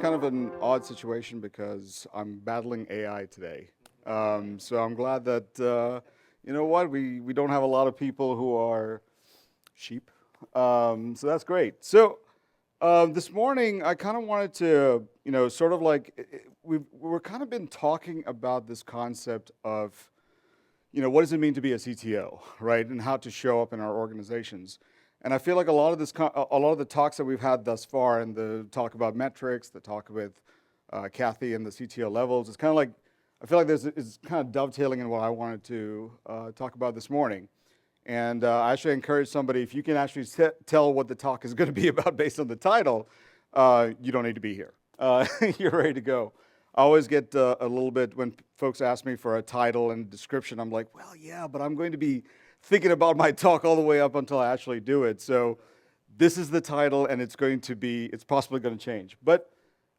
kind of an odd situation because I'm battling AI today. So I'm glad that, you know what, we don't have a lot of people who are sheep. So that's great. So this morning, I kind of wanted to, sort of like, we're kind of been talking about this concept of, what does it mean to be a CTO, right? And how to show up in our organizations. And I feel like a lot of a lot of the talks that we've had thus far, and the talk about metrics, the talk with Kathy and the CTO levels, it's kind of like I feel like is kind of dovetailing in what I wanted to talk about this morning. And I actually encourage somebody, if you can actually tell what the talk is going to be about based on the title, you don't need to be here. You're ready to go. I always get a little bit when folks ask me for a title and description, I'm like, well, yeah, but I'm going to be thinking about my talk all the way up until I actually do it. So this is the title, and it's possibly going to change. But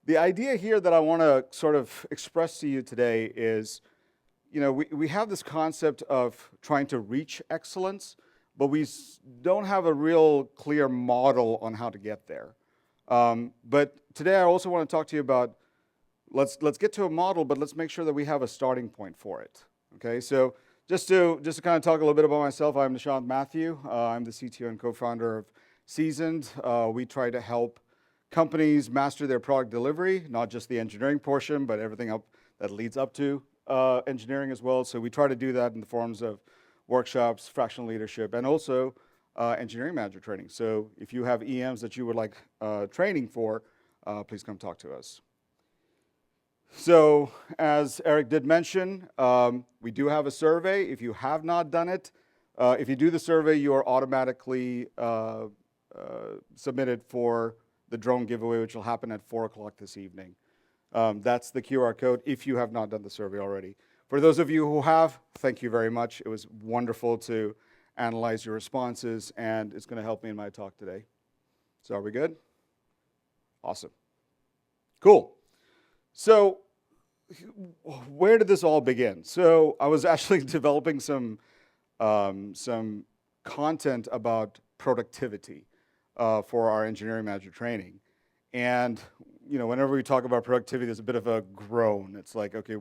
the idea here that I want to sort of express to you today is, we have this concept of trying to reach excellence, but we don't have a real clear model on how to get there. But today I also want to talk to you about, let's get to a model, but let's make sure that we have a starting point for it. Okay, so just to kind of talk a little bit about myself, I'm Nishant Mathew. I'm the CTO and co-founder of Seasoned. We try to help companies master their product delivery, not just the engineering portion, but everything up that leads up to engineering as well. So we try to do that in the forms of workshops, fractional leadership, and also engineering manager training. So if you have EMs that you would like training for, please come talk to us. So as Eric did mention, we do have a survey. If you have not done it, if you do the survey, you are automatically submitted for the drone giveaway, which will happen at 4 o'clock this evening. That's the QR code if you have not done the survey already. For those of you who have, thank you very much. It was wonderful to analyze your responses, and it's going to help me in my talk today. So are we good? Awesome. Cool. So where did this all begin? So I was actually developing some content about productivity for our engineering manager training. And whenever we talk about productivity, there's a bit of a groan. It's like, okay,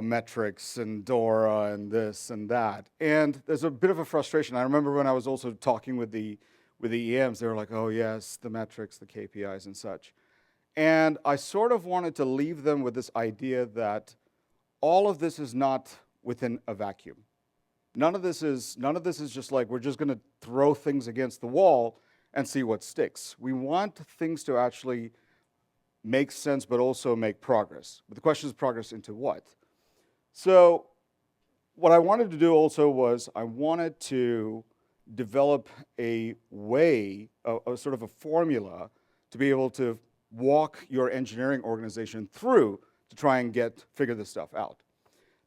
metrics and DORA and this and that. And there's a bit of a frustration. I remember when I was also talking with the EMs, they were like, oh yes, the metrics, the KPIs and such. And I sort of wanted to leave them with this idea that all of this is not within a vacuum. None of this is just like we're just going to throw things against the wall and see what sticks. We want things to actually make sense, but also make progress. But the question is progress into what? So what I wanted to do also was I wanted to develop a way, a sort of a formula to be able to walk your engineering organization through to try and figure this stuff out.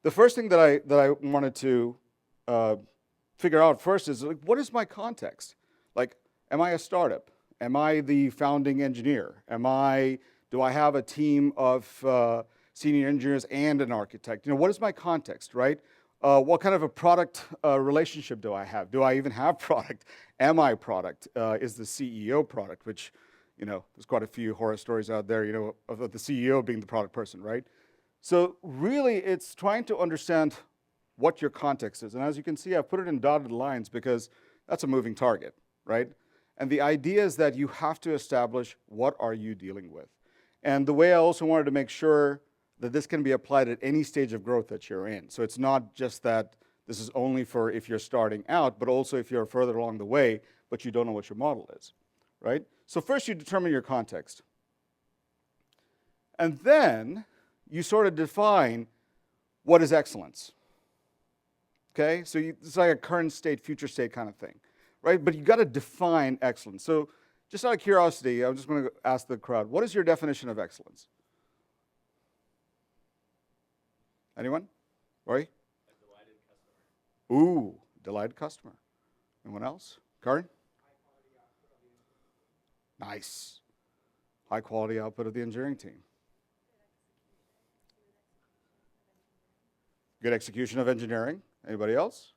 The first thing that I wanted to figure out first is, like, what is my context? Like, am I a startup? Am I the founding engineer? Do I have a team of senior engineers and an architect? What is my context, right? What kind of a product relationship do I have? Do I even have product? Am I product? Is the CEO product? Which, there's quite a few horror stories out there, of the CEO being the product person, right? So really, it's trying to understand what your context is. And as you can see, I've put it in dotted lines because that's a moving target, right? And the idea is that you have to establish what are you dealing with. And the way I also wanted to make sure that this can be applied at any stage of growth that you're in. So it's not just that this is only for if you're starting out, but also if you're further along the way, but you don't know what your model is, right? So first you determine your context. And then you sort of define what is excellence. Okay, so it's like a current state, future state kind of thing, right? But you got to define excellence. So just out of curiosity, I'm just going to ask the crowd, what is your definition of excellence? Anyone? Roy? A delighted customer. Ooh, delighted customer. Anyone else? Karan? Nice. High quality output of the engineering team. Good execution of engineering. Anybody else?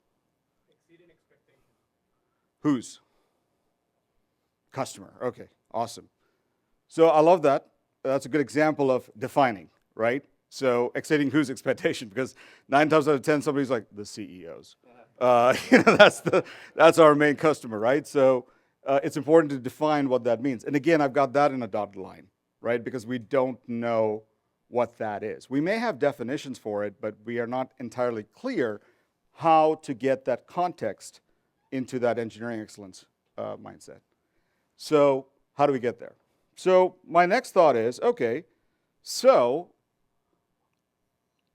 Exceeding expectations. Whose? Customer. Okay, awesome. So I love that. that's a good example of defining, right? So exceeding whose expectation? Because 9 times out of 10, somebody's like the CEOs. That's our main customer, right? So it's important to define what that means. And again, I've got that in a dotted line, right? Because we don't know what that is. We may have definitions for it, but we are not entirely clear how to get that context into that engineering excellence mindset. So how do we get there? So my next thought is, okay, so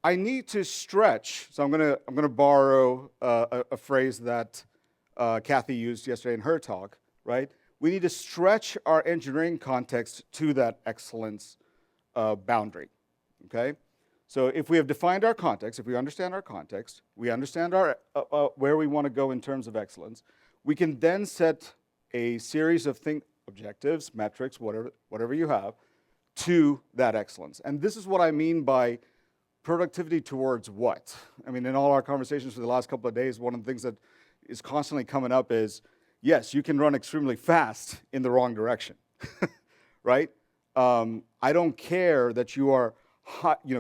I need to stretch. So I'm gonna borrow a phrase that Kathy used yesterday in her talk, right? We need to stretch our engineering context to that excellence boundary, okay? So if we have defined our context, if we understand our context, we understand our where we want to go in terms of excellence, we can then set a series of objectives, metrics, whatever you have, to that excellence. And this is what I mean by productivity towards what? I mean, in all our conversations for the last couple of days, one of the things that is constantly coming up is, yes, you can run extremely fast in the wrong direction, right? I don't care that you are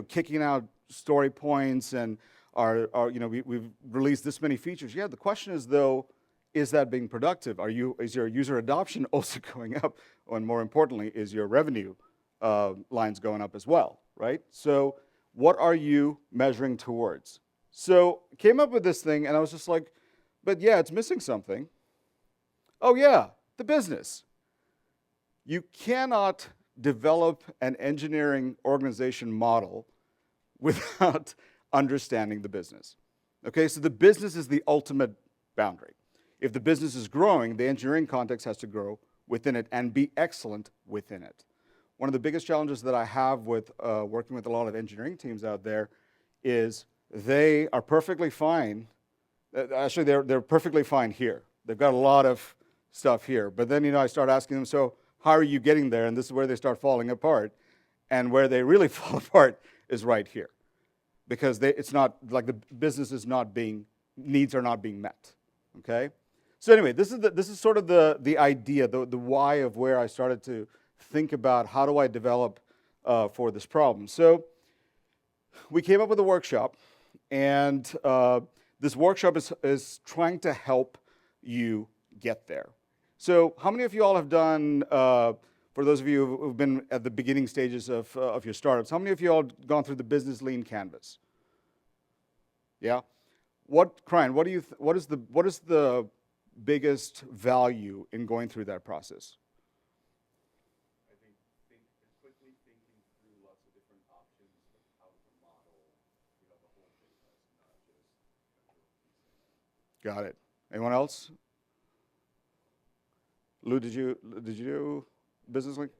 kicking out story points and we've released this many features. Yeah, the question is though, is that being productive? Is your user adoption also going up? And more importantly, is your revenue lines going up as well, right? So what are you measuring towards? So came up with this thing and I was just like, but yeah, it's missing something. Oh yeah, the business. You cannot develop an engineering organization model without understanding the business. Okay, so the business is the ultimate boundary. If the business is growing, the engineering context has to grow within it and be excellent within it. One of the biggest challenges that I have with working with a lot of engineering teams out there is they are perfectly fine. Actually, they're perfectly fine here. They've got a lot of stuff here. But then, I start asking them, so how are you getting there? And this is where they start falling apart. And where they really fall apart is right here. Because it's not, like the business is not needs are not being met, okay? So anyway, this is sort of the idea, the why of where I started to think about how do I develop for this problem. So we came up with a workshop, and this workshop is trying to help you get there. So how many of you all have done, for those of you who've been at the beginning stages of your startups, how many of you all gone through the business lean canvas? Yeah? Brian, what is the biggest value in going through that process? I think quickly thinking through lots of different options of how to model, the whole business, not just pieces. Got it. Anyone else? Lou, did you do business link?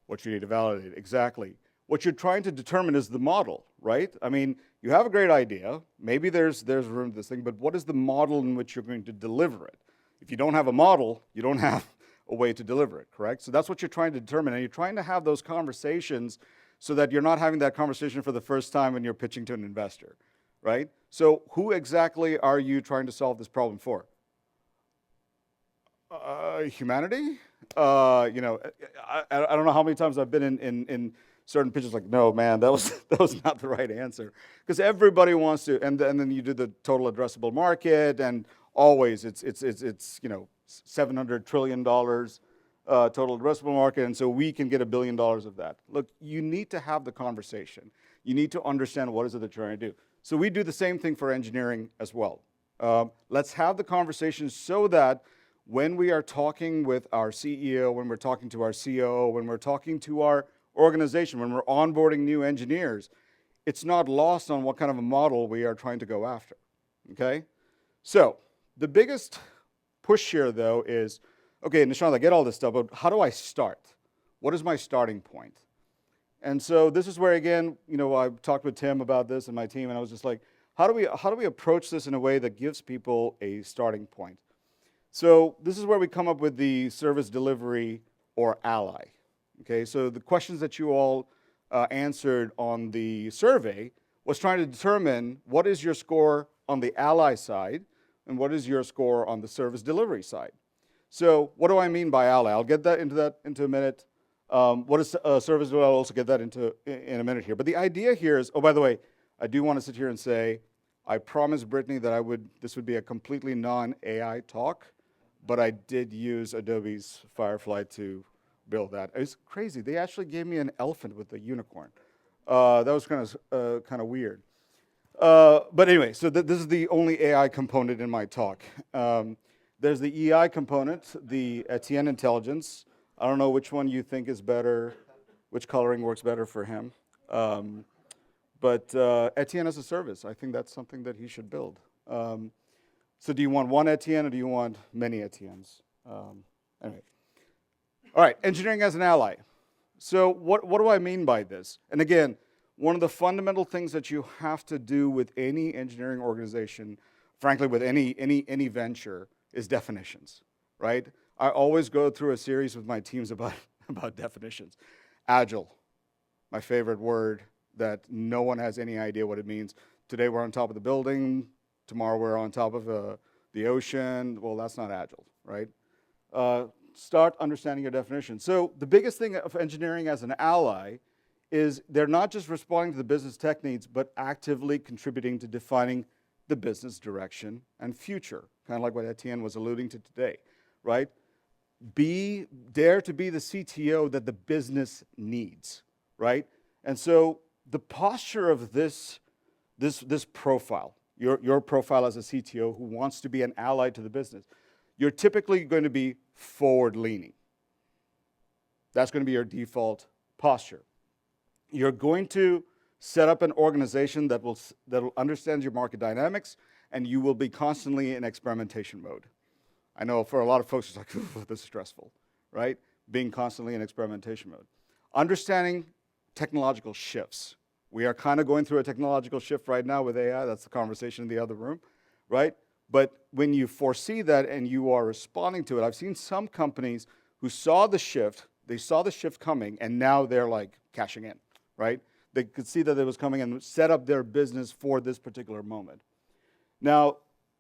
What you need to validate, exactly. What you're trying to determine is the model, right? I mean, you have a great idea. Maybe there's room for this thing, but what is the model in which you're going to deliver it? If you don't have a model, you don't have a way to deliver it, correct? So that's what you're trying to determine, and you're trying to have those conversations so that you're not having that conversation for the first time when you're pitching to an investor, right? So who exactly are you trying to solve this problem for? Humanity? I don't know how many times I've been in certain pitches like, no, man, that was not the right answer. Because everybody wants to, and then you do the total addressable market, and always it's $700 trillion total addressable market, and so we can get $1 billion of that. Look, you need to have the conversation. You need to understand what is it that you're trying to do. So we do the same thing for engineering as well. Let's have the conversation so that when we are talking with our CEO, when we're talking to our COO, when we're talking to our organization, when we're onboarding new engineers, it's not lost on what kind of a model we are trying to go after, okay? So the biggest push here, though, is, okay, Nishant, I get all this stuff, but how do I start? What is my starting point? And so this is where, again, I talked with Tim about this and my team, and I was just like, how do we approach this in a way that gives people a starting point? So this is where we come up with the service delivery or ally. Okay, so the questions that you all answered on the survey was trying to determine what is your score on the ally side and what is your score on the service delivery side? So what do I mean by ally? I'll get that into a minute. What is service delivery? I'll also get that into in a minute here. But the idea here is, oh, by the way, I do want to sit here and say, I promised Brittany that this would be a completely non-AI talk, but I did use Adobe's Firefly to build that. It's crazy. They actually gave me an elephant with a unicorn. That was kind of weird. But anyway, so this is the only AI component in my talk. There's the EI component, the Etienne intelligence. I don't know which one you think is better, which coloring works better for him. But Etienne as a service, I think that's something that he should build. So do you want one Etienne or do you want many Etiennes? Anyway. All right, engineering as an ally. So what do I mean by this? And again, one of the fundamental things that you have to do with any engineering organization, frankly, with any venture, is definitions, right? I always go through a series with my teams about definitions. Agile, my favorite word that no one has any idea what it means. Today we're on top of the building, tomorrow we're on top of the ocean. Well, that's not agile, right? Start understanding your definition. So the biggest thing of engineering as an ally is they're not just responding to the business tech needs, but actively contributing to defining the business direction and future, kind of like what Etienne was alluding to today, right? Dare to be the CTO that the business needs, right? And so the posture of this profile, your profile as a CTO who wants to be an ally to the business, you're typically going to be forward-leaning. That's going to be your default posture. You're going to set up an organization that will understand your market dynamics, and you will be constantly in experimentation mode. I know for a lot of folks, it's like, this is stressful, right? Being constantly in experimentation mode. Understanding technological shifts. We are kind of going through a technological shift right now with AI. That's the conversation in the other room, right? But when you foresee that and you are responding to it, I've seen some companies who saw the shift, they saw the shift coming, and now they're like cashing in, right? They could see that it was coming and set up their business for this particular moment. Now,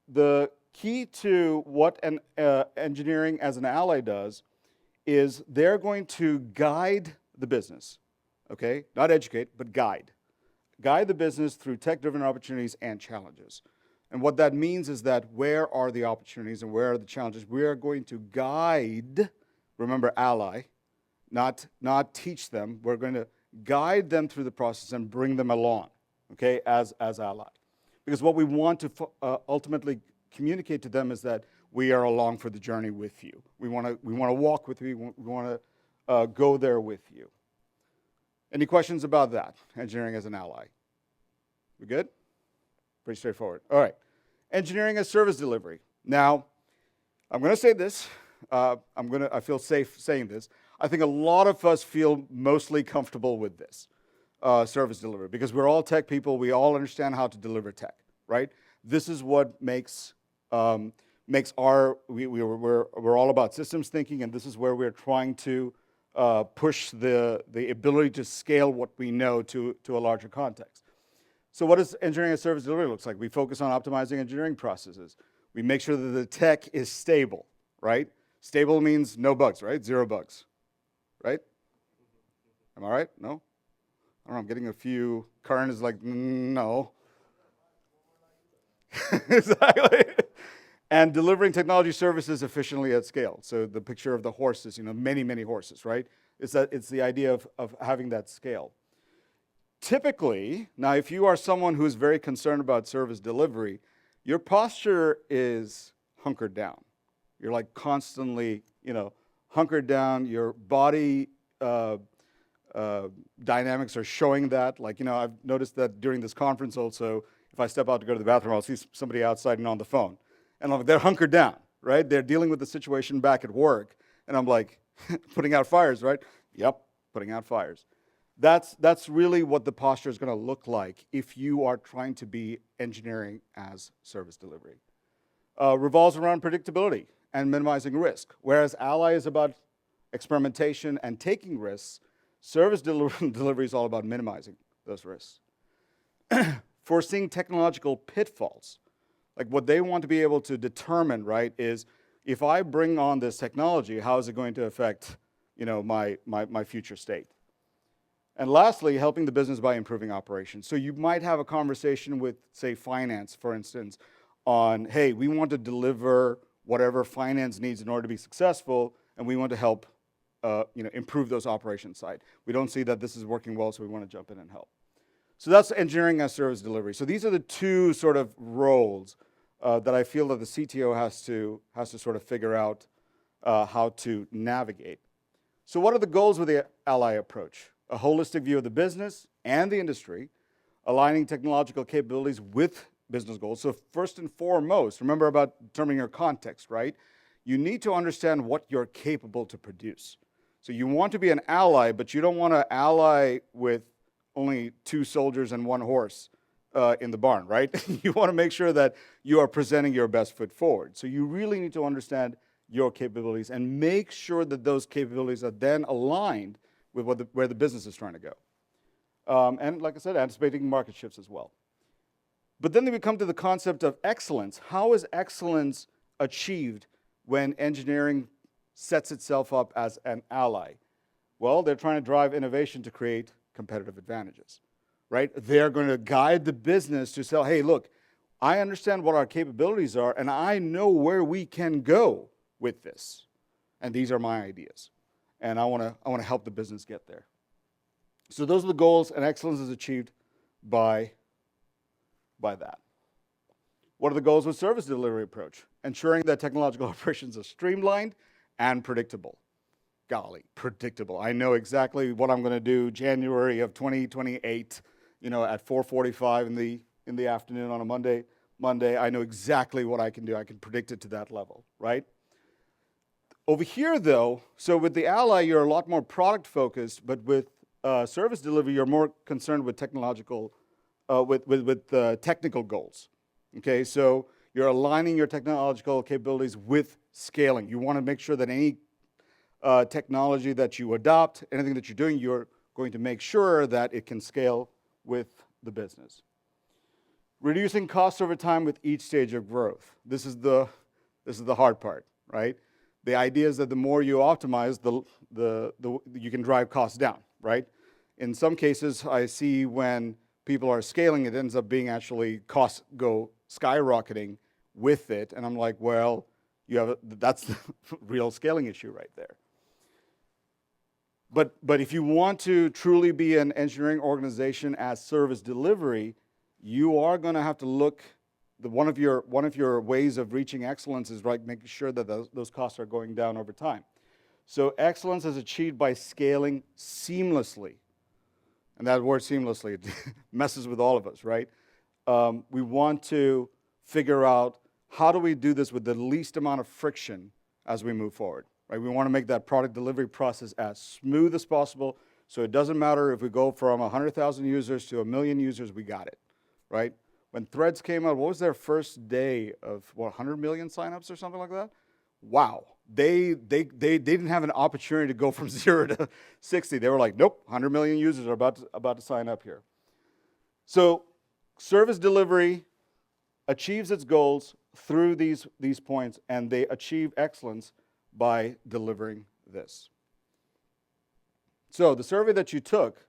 the key to what an engineering as an ally does is they're going to guide the business, okay? Not educate, but guide. Guide the business through tech-driven opportunities and challenges. And what that means is that where are the opportunities and where are the challenges? We are going to guide, remember ally, not teach them. We're going to guide them through the process and bring them along, okay, as ally. Because what we want to ultimately communicate to them is that we are along for the journey with you. We want to walk with you. We want to go there with you. Any questions about that? Engineering as an ally. We good? Pretty straightforward. All right. Engineering as service delivery. Now, I'm going to say this. I feel safe saying this. I think a lot of us feel mostly comfortable with this service delivery because we're all tech people. We all understand how to deliver tech, right? This is what makes we're all about systems thinking, and this is where we're trying to push the ability to scale what we know to a larger context. So what does engineering as service delivery looks like? We focus on optimizing engineering processes. We make sure that the tech is stable, right? Stable means no bugs, right? 0 bugs, right? Am I right? No? I don't know, I'm getting a few. Karan is like, no. Exactly. And delivering technology services efficiently at scale. So the picture of the horses, many, many horses, right? It's the idea of having that scale. Typically, now if you are someone who's very concerned about service delivery, your posture is hunkered down. You're like constantly, hunkered down. Your body dynamics are showing that. Like, I've noticed that during this conference also, if I step out to go to the bathroom, I'll see somebody outside and on the phone. And they're hunkered down, right? They're dealing with the situation back at work. And I'm like, putting out fires, right? Yep, putting out fires. That's really what the posture is going to look like if you are trying to be engineering as service delivery. Revolves around predictability and minimizing risk. Whereas Ally is about experimentation and taking risks, service delivery is all about minimizing those risks. Foreseeing technological pitfalls. Like what they want to be able to determine, right, is if I bring on this technology, how is it going to affect, my future state? And lastly, helping the business by improving operations. So you might have a conversation with, say, finance, for instance, on, hey, we want to deliver whatever finance needs in order to be successful, and we want to help, improve those operations side. We don't see that this is working well, so we want to jump in and help. So that's engineering as service delivery. So these are the two sort of roles that I feel that the CTO has to sort of figure out how to navigate. So what are the goals with the ally approach? A holistic view of the business and the industry, aligning technological capabilities with business goals. So first and foremost, remember about determining your context, right? You need to understand what you're capable to produce. So you want to be an ally, but you don't want to ally with only 2 soldiers and 1 horse in the barn, right? You want to make sure that you are presenting your best foot forward. So you really need to understand your capabilities and make sure that those capabilities are then aligned with where the business is trying to go. And like I said, anticipating market shifts as well. But then we come to the concept of excellence. How is excellence achieved when engineering sets itself up as an ally? Well, they're trying to drive innovation to create competitive advantages, right? They're going to guide the business to say, hey, look, I understand what our capabilities are, and I know where we can go with this. And these are my ideas. And I want to help the business get there. So those are the goals, and excellence is achieved by that. What are the goals with service delivery approach? Ensuring that technological operations are streamlined and predictable. Golly, predictable. I know exactly what I'm going to do January of 2028, at 4:45 in the afternoon on a Monday. I know exactly what I can do. I can predict it to that level, right? Over here, though, so with the ally, you're a lot more product focused, but with service delivery, you're more concerned with technological, technical goals. Okay, so you're aligning your technological capabilities with scaling. You want to make sure that any technology that you adopt, anything that you're doing, you're going to make sure that it can scale with the business. Reducing costs over time with each stage of growth. This is the hard part, right? The idea is that the more you optimize, you can drive costs down, right? In some cases, I see when people are scaling, it ends up being actually costs go skyrocketing with it, and I'm like, well, that's the real scaling issue right there. But if you want to truly be an engineering organization as service delivery, you are going to have to look. One of your ways of reaching excellence is making sure that those costs are going down over time. So excellence is achieved by scaling seamlessly. And that word seamlessly, it messes with all of us, right? We want to figure out how do we do this with the least amount of friction as we move forward, right? We want to make that product delivery process as smooth as possible, so it doesn't matter if we go from 100,000 users to 1 million users, we got it, right? When Threads came out, what was their first day of, 100 million signups or something like that? Wow. They didn't have an opportunity to go from 0 to 60. They were like, nope, 100 million users are about to sign up here. So service delivery achieves its goals through these points, and they achieve excellence by delivering this. So the survey that you took,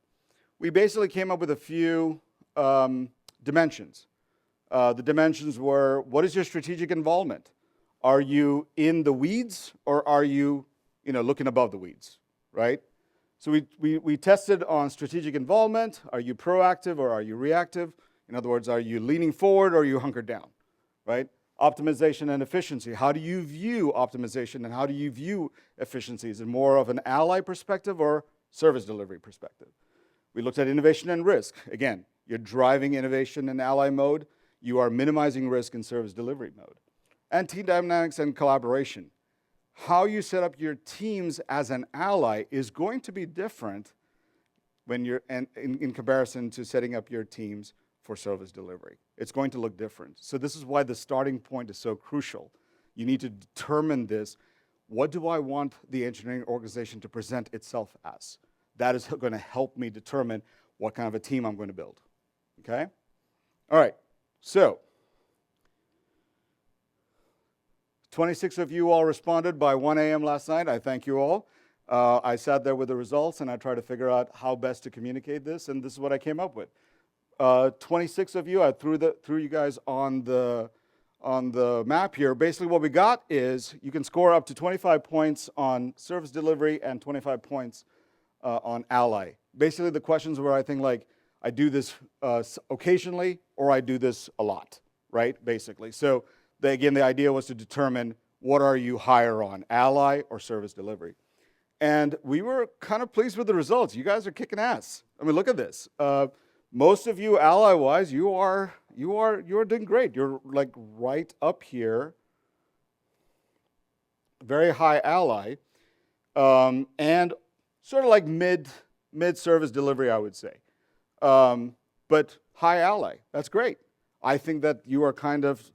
we basically came up with a few dimensions. The dimensions were, what is your strategic involvement? Are you in the weeds, or are you, looking above the weeds, right? So we tested on strategic involvement. Are you proactive or are you reactive? In other words, are you leaning forward or are you hunkered down, right? Optimization and efficiency. How do you view optimization and how do you view efficiency? Is it more of an ally perspective or service delivery perspective? We looked at innovation and risk. Again, you're driving innovation in ally mode. You are minimizing risk in service delivery mode. And team dynamics and collaboration. How you set up your teams as an ally is going to be different when you're in comparison to setting up your teams for service delivery. It's going to look different. So this is why the starting point is so crucial. You need to determine this. What do I want the engineering organization to present itself as? That is going to help me determine what kind of a team I'm going to build. Okay? All right. So 26 of you all responded by 1 a.m. last night. I thank you all. I sat there with the results and I tried to figure out how best to communicate this, and this is what I came up with. 26 of you, I threw you guys on the map here. Basically what we got is you can score up to 25 points on service delivery and 25 points on ally. Basically the questions were, I think, like, I do this occasionally or I do this a lot, right? Basically. So again, the idea was to determine what are you higher on, ally or service delivery. And we were kind of pleased with the results. You guys are kicking ass. I mean, look at this. Most of you, ally-wise, you are doing great. You're like right up here, very high ally, and sort of like mid service delivery, I would say. But high ally, that's great. I think that you are kind of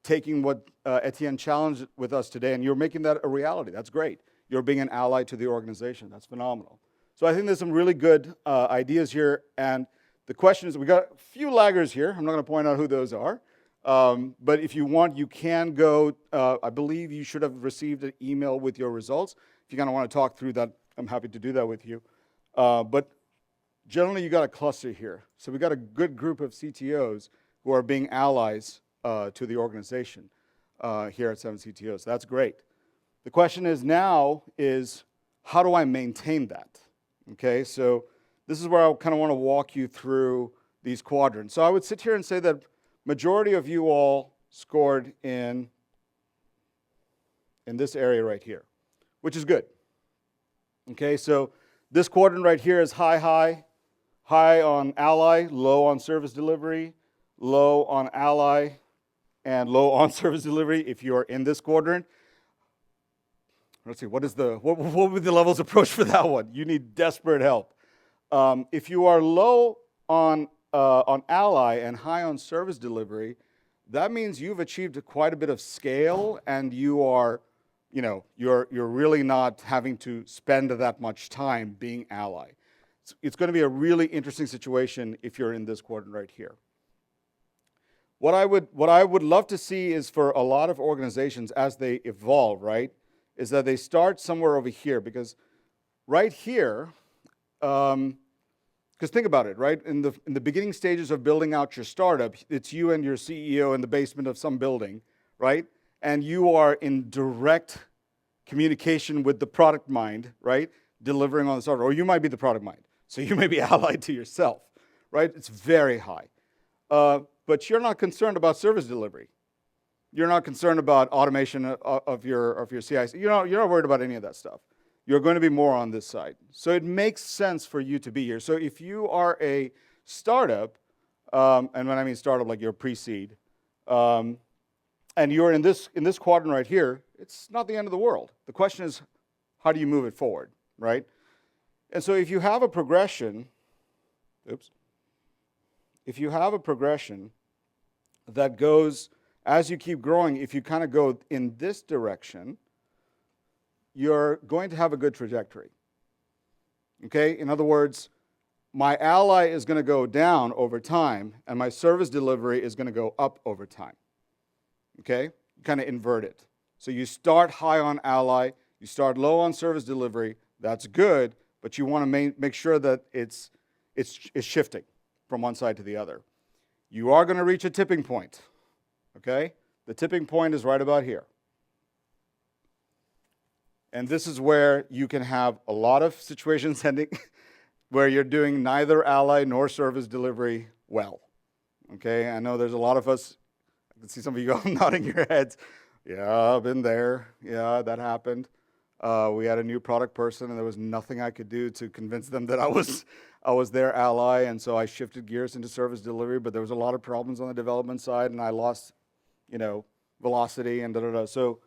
taking what Etienne challenged with us today, and you're making that a reality. That's great. You're being an ally to the organization. That's phenomenal. So I think there's some really good ideas here, and the question is, we got a few laggers here. I'm not going to point out who those are, but if you want, you can go. I believe you should have received an email with your results. If you kind of want to talk through that, I'm happy to do that with you. But generally, you got a cluster here. So we got a good group of CTOs who are being allies to the organization here at 7 CTOs. That's great. The question is now is, how do I maintain that? Okay, so this is where I kind of want to walk you through these quadrants. So I would sit here and say that majority of you all scored in this area right here, which is good. Okay, so this quadrant right here is high on ally, low on service delivery, low on ally, and low on service delivery if you are in this quadrant. Let's see, what would the levels approach for that one? You need desperate help. If you are low on ally and high on service delivery, that means you've achieved quite a bit of scale, and you are, you're really not having to spend that much time being ally. It's going to be a really interesting situation if you're in this quadrant right here. What I would love to see is, for a lot of organizations as they evolve, right, is that they start somewhere over here, because right here, because think about it, right? In the beginning stages of building out your startup, it's you and your CEO in the basement of some building, right? And you are in direct communication with the product mind, right? Delivering on the startup, or you might be the product mind, so you may be allied to yourself, right? It's very high, but you're not concerned about service delivery. You're not concerned about automation of your CI. You're not worried about any of that stuff. You're going to be more on this side. So it makes sense for you to be here. So if you are a startup, and when I mean startup, like you're pre-seed, and you're in this quadrant right here, it's not the end of the world. The question is, how do you move it forward, right? And so if you have a progression, if you have a progression that goes, as you keep growing, if you kind of go in this direction, you're going to have a good trajectory. Okay? In other words, my ally is going to go down over time, and my service delivery is going to go up over time. Okay? Kind of invert it. So you start high on ally, you start low on service delivery. That's good, but you want to make sure that it's shifting from one side to the other. You are going to reach a tipping point. Okay? The tipping point is right about here. And this is where you can have a lot of situations ending where you're doing neither ally nor service delivery well. Okay? I know there's a lot of us, I can see some of you nodding your heads. Yeah, I've been there. Yeah, that happened. We had a new product person, and there was nothing I could do to convince them that I was their ally, and so I shifted gears into service delivery, but there was a lot of problems on the development side, and I lost velocity and da-da-da. So,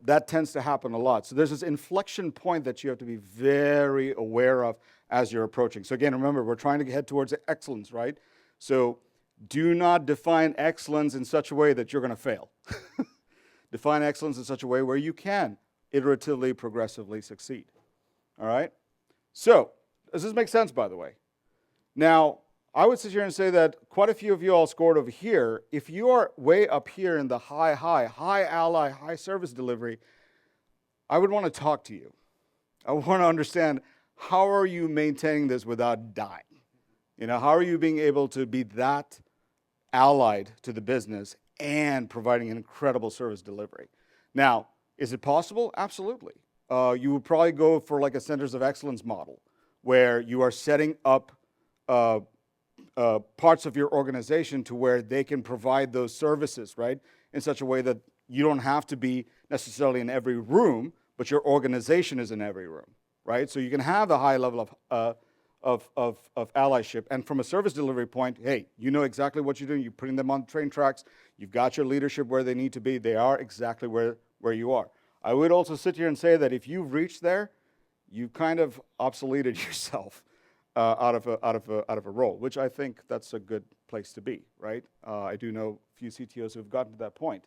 that tends to happen a lot. So there's this inflection point that you have to be very aware of as you're approaching. So again, remember, we're trying to head towards excellence, right? So do not define excellence in such a way that you're going to fail. Define excellence in such a way where you can iteratively, progressively succeed. All right? So, does this make sense, by the way? Now, I would sit here and say that quite a few of you all scored over here. If you are way up here in the high ally, high service delivery, I would want to talk to you. I want to understand, how are you maintaining this without dying? How are you being able to be that allied to the business and providing an incredible service delivery? Now, is it possible? Absolutely. You would probably go for like a centers of excellence model, where you are setting up parts of your organization to where they can provide those services, right, in such a way that you don't have to be necessarily in every room, but your organization is in every room, right? So you can have a high level of allyship. And from a service delivery point, hey, you know exactly what you're doing. You're putting them on train tracks. You've got your leadership where they need to be. They are exactly where you are. I would also sit here and say that if you've reached there, you've kind of obsoleted yourself out of a role, which I think that's a good place to be, right? I do know a few CTOs who've gotten to that point.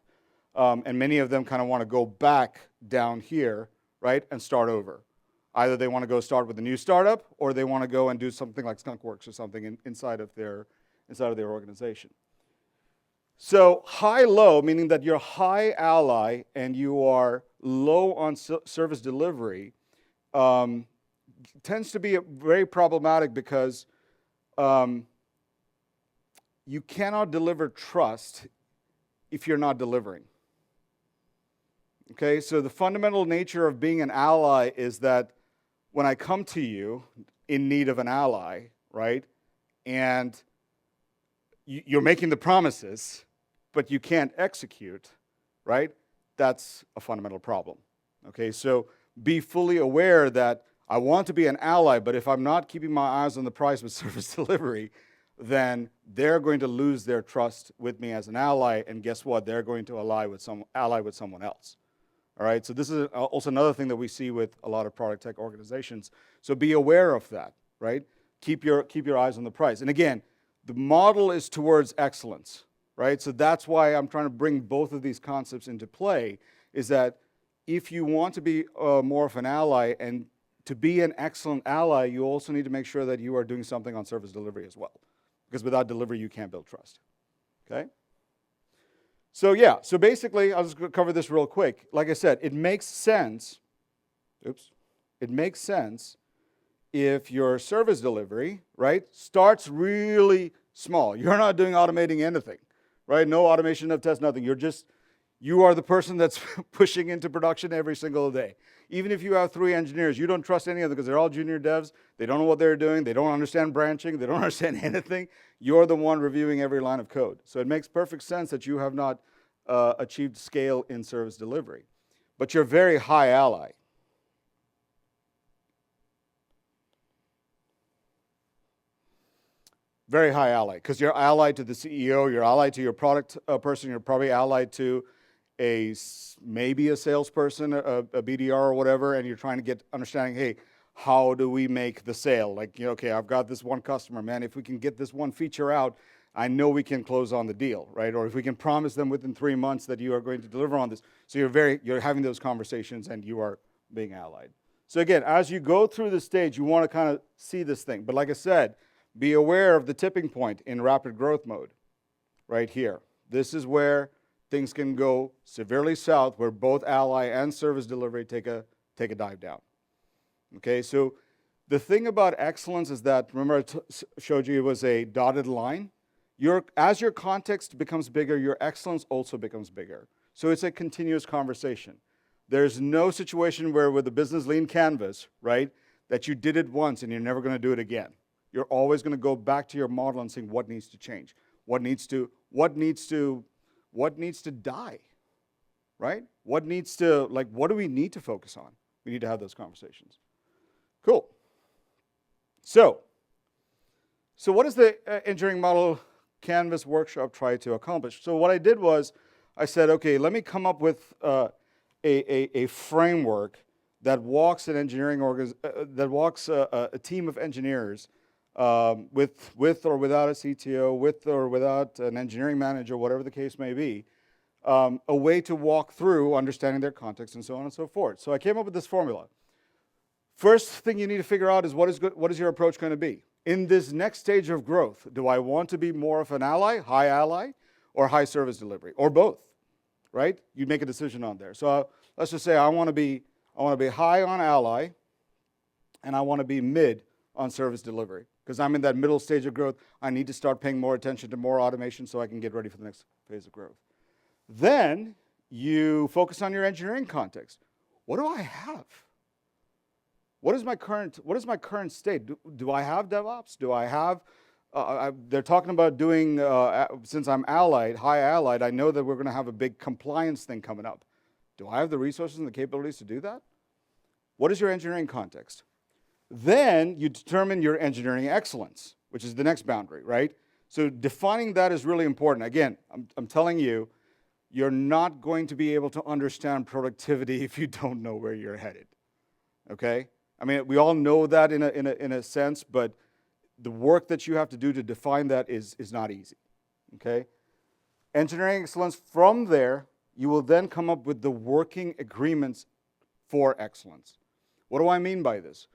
And many of them kind of want to go back down here, right, and start over. Either they want to go start with a new startup, or they want to go and do something like Skunkworks or something inside of their organization. So high-low, meaning that you're high ally and you are low on service delivery, tends to be very problematic because you cannot deliver trust if you're not delivering. Okay, so the fundamental nature of being an ally is that when I come to you in need of an ally, right, and you're making the promises, but you can't execute, right, that's a fundamental problem. Okay, so be fully aware that I want to be an ally, but if I'm not keeping my eyes on the prize with service delivery, then they're going to lose their trust with me as an ally, and guess what? They're going to ally with someone else. All right, so this is also another thing that we see with a lot of product tech organizations. So be aware of that, right? Keep your eyes on the prize. And again, the model is towards excellence, right? So that's why I'm trying to bring both of these concepts into play, is that if you want to be more of an ally, and to be an excellent ally, you also need to make sure that you are doing something on service delivery as well. Because without delivery, you can't build trust, okay? So yeah, so basically, I'll just cover this real quick. Like I said, it makes sense, it makes sense if your service delivery, right, starts really small. You're not doing automating anything, right? No automation of tests, nothing. You are the person that's pushing into production every single day. Even if you have 3 engineers, you don't trust any of them because they're all junior devs. They don't know what they're doing. They don't understand branching. They don't understand anything. You're the one reviewing every line of code. So it makes perfect sense that you have not achieved scale in service delivery. But you're very high ally. Very high ally, because you're allied to the CEO, you're allied to your product person, you're probably allied to maybe a salesperson, a BDR or whatever, and you're trying to get understanding, hey, how do we make the sale? Like, okay, I've got this one customer, man, if we can get this one feature out, I know we can close on the deal, right? Or if we can promise them within 3 months that you are going to deliver on this. So you're having those conversations and you are being allied. So again, as you go through the stage, you want to kind of see this thing. But like I said, be aware of the tipping point in rapid growth mode right here. This is where things can go severely south, where both ally and service delivery take a dive down. Okay, so the thing about excellence is that, remember I showed you it was a dotted line? As your context becomes bigger, your excellence also becomes bigger. So it's a continuous conversation. There's no situation where with the business lean canvas, right, that you did it once and you're never going to do it again. You're always going to go back to your model and saying what needs to change, what needs to die, right? What do we need to focus on? We need to have those conversations. Cool. So what does the engineering model canvas workshop try to accomplish? So what I did was I said, okay, let me come up with a framework that walks an engineering a team of engineers with or without a CTO, with or without an engineering manager, whatever the case may be, a way to walk through understanding their context and so on and so forth. So I came up with this formula. First thing you need to figure out is what is your approach going to be? in this next stage of growth, do I want to be more of an ally, or high service delivery, or both, right? You make a decision on there. So let's just say I want to be high on ally, and I want to be mid on service delivery, because I'm in that middle stage of growth. I need to start paying more attention to more automation so I can get ready for the next phase of growth. Then you focus on your engineering context. What do I have? What is my current state? Do I have DevOps? Do I have? They're talking about doing. Since I'm high allied, I know that we're going to have a big compliance thing coming up. Do I have the resources and the capabilities to do that? What is your engineering context? Then you determine your engineering excellence, which is the next boundary, right? So defining that is really important. Again, I'm telling you, you're not going to be able to understand productivity if you don't know where you're headed. Okay? I mean, we all know that in a sense, but the work that you have to do to define that is not easy. Okay? Engineering excellence, from there, you will then come up with the working agreements for excellence. What do I mean by this?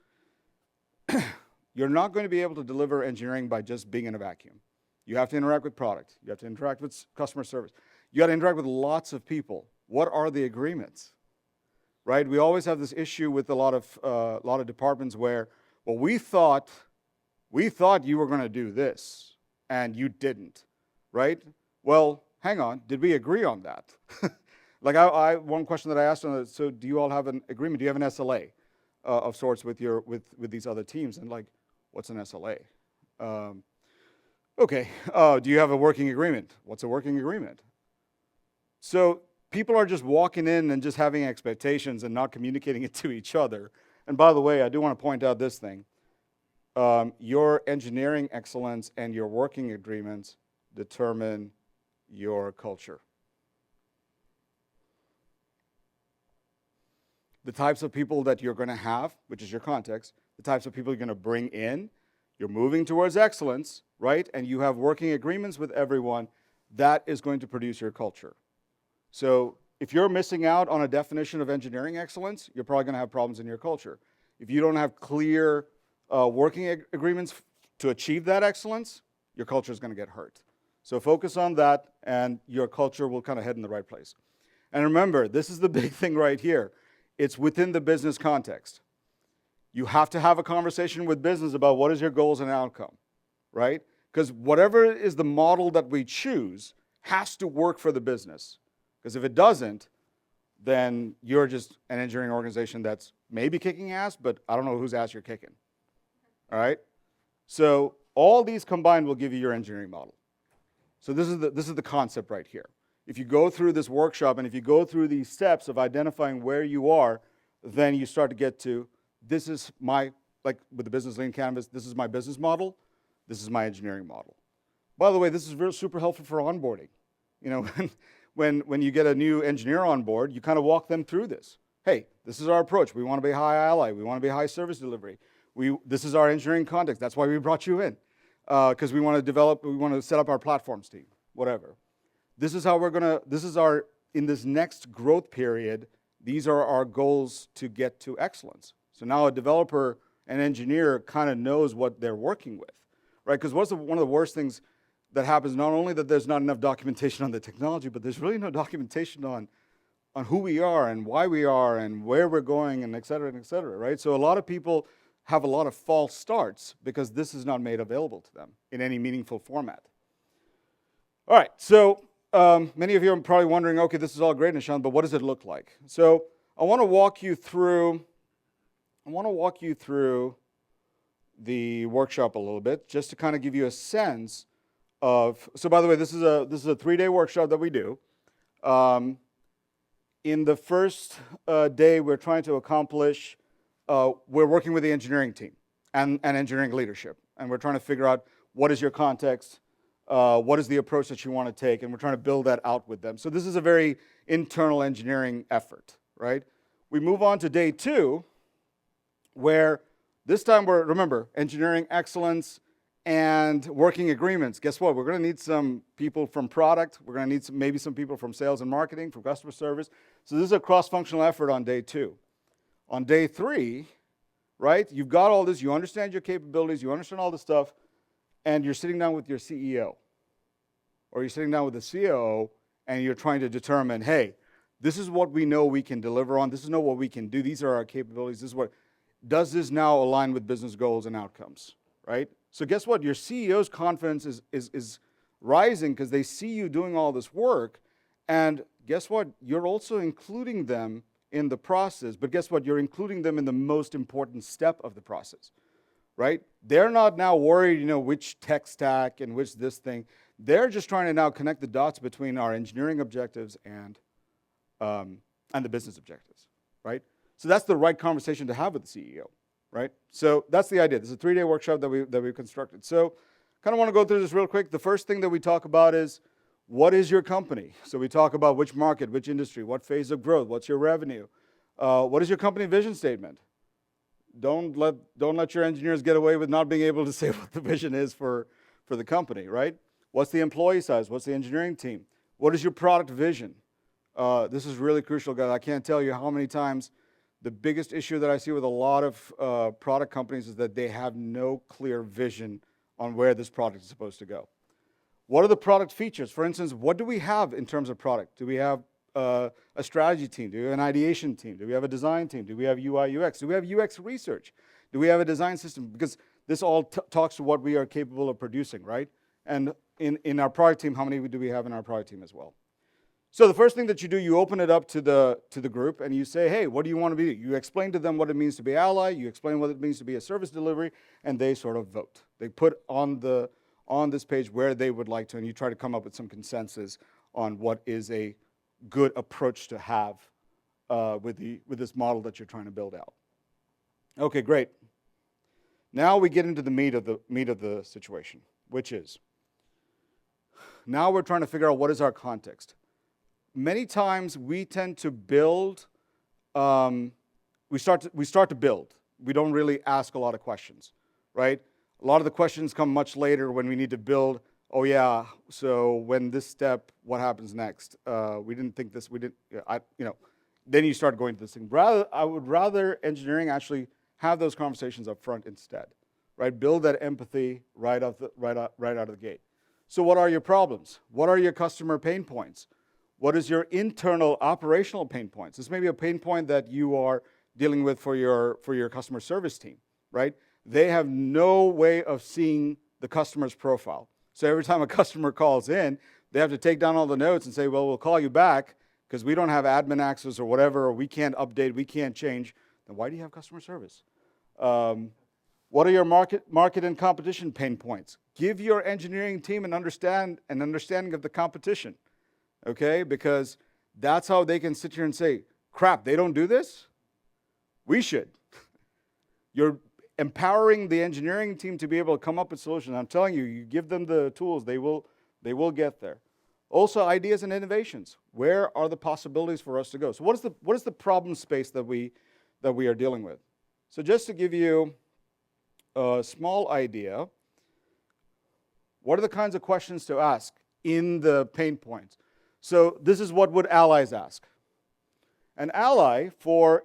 You're not going to be able to deliver engineering by just being in a vacuum. You have to interact with product. You have to interact with customer service. You got to interact with lots of people. What are the agreements? Right? We always have this issue with a lot of departments where, well, we thought you were going to do this, and you didn't, right? Well, hang on. Did we agree on that? Like one question that I asked on, so do you all have an agreement? Do you have an SLA of sorts with these other teams? And like, what's an SLA? Okay. Do you have a working agreement? What's a working agreement? So people are just walking in and just having expectations and not communicating it to each other. And by the way, I do want to point out this thing. Your engineering excellence and your working agreements determine your culture. The types of people that you're going to have, which is your context, the types of people you're going to bring in, you're moving towards excellence, right? And you have working agreements with everyone, that is going to produce your culture. So if you're missing out on a definition of engineering excellence, you're probably going to have problems in your culture. If you don't have clear working agreements to achieve that excellence, your culture is going to get hurt. So focus on that, and your culture will kind of head in the right place. And remember, this is the big thing right here. It's within the business context. You have to have a conversation with business about what is your goals and outcome, right? Because whatever is the model that we choose has to work for the business. Because if it doesn't, then you're just an engineering organization that's maybe kicking ass, but I don't know whose ass you're kicking. All right? So all these combined will give you your engineering model. So this is the concept right here. If you go through this workshop and if you go through these steps of identifying where you are, then you start to get to, this is my, like with the business lean canvas, this is my business model, this is my engineering model. By the way, this is super helpful for onboarding. You know, when you get a new engineer on board, you kind of walk them through this. Hey, this is our approach. We want to be high ally. We want to be high service delivery. This is our engineering context. That's why we brought you in, because we want to set up our platforms team, whatever. This is how in this next growth period, these are our goals to get to excellence. So now a developer and engineer kind of knows what they're working with, right? Because one of the worst things that happens, not only that there's not enough documentation on the technology, but there's really no documentation on who we are and why we are and where we're going and et cetera, right? So a lot of people have a lot of false starts because this is not made available to them in any meaningful format. All right, so many of you are probably wondering, okay, this is all great, Nishant, but what does it look like? So I want to walk you through the workshop a little bit, just to kind of give you a sense of. So by the way, this is a 3-day workshop that we do. In the first day, we're trying to accomplish. We're working with the engineering team and engineering leadership, and we're trying to figure out what is your context. What is the approach that you want to take, and we're trying to build that out with them. So this is a very internal engineering effort, right? We move on to day 2, where this time remember, engineering excellence and working agreements. Guess what? We're going to need some people from product. We're going to need maybe some people from sales and marketing, from customer service. So this is a cross-functional effort on day 2. On day 3, right? You've got all this, you understand your capabilities, you understand all this stuff, and you're sitting down with your CEO, or you're sitting down with the COO, and you're trying to determine, hey, this is what we know we can deliver on, this is what we can do, these are our capabilities, this is what, does this now align with business goals and outcomes, right? So guess what? Your CEO's confidence is rising because they see you doing all this work, and guess what? You're also including them in the process, but guess what? You're including them in the most important step of the process, right? They're not now worried, which tech stack and which this thing. They're just trying to now connect the dots between our engineering objectives and the business objectives, right? So that's the right conversation to have with the CEO, right? So that's the idea. This is a 3-day workshop that we've constructed. So kind of want to go through this real quick. The first thing that we talk about is, what is your company? So we talk about which market, which industry, what phase of growth, what's your revenue, what is your company vision statement? Don't let your engineers get away with not being able to say what the vision is for the company, right? What's the employee size? What's the engineering team? What is your product vision? This is really crucial, guys. I can't tell you how many times the biggest issue that I see with a lot of product companies is that they have no clear vision on where this product is supposed to go. What are the product features? For instance, what do we have in terms of product? Do we have a strategy team? Do we have an ideation team? Do we have a design team? Do we have UI, UX? Do we have UX research? Do we have a design system? Because this all talks to what we are capable of producing, right? And in our product team, how many do we have in our product team as well? So the first thing that you do, you open it up to the group and you say, hey, what do you want to be? You explain to them what it means to be ally, you explain what it means to be a service delivery, and they sort of vote. They put on this page where they would like to, and you try to come up with some consensus on what is a good approach to have with this model that you're trying to build out. Okay, great. Now we get into the meat of the situation, which is, now we're trying to figure out what is our context. Many times we tend to build, we start to build. We don't really ask a lot of questions, right? A lot of the questions come much later when we need to build. Oh yeah, so when this step, what happens next? We didn't think this. We didn't. Then you start going to this thing. I would rather engineering actually have those conversations up front instead, right? Build that empathy right out of the gate. So what are your problems? What are your customer pain points? What is your internal operational pain points? This may be a pain point that you are dealing with for your customer service team, right? They have no way of seeing the customer's profile. So every time a customer calls in, they have to take down all the notes and say, well, we'll call you back because we don't have admin access or whatever, or we can't update, we can't change. Then why do you have customer service? What are your market and competition pain points? Give your engineering team an understanding of the competition. Okay, because that's how they can sit here and say, crap, they don't do this? We should. You're empowering the engineering team to be able to come up with solutions. I'm telling you, you give them the tools, they will get there. Also, ideas and innovations. Where are the possibilities for us to go? So what is the problem space that we are dealing with? So just to give you a small idea, what are the kinds of questions to ask in the pain points? So this is what would allies ask. An ally, from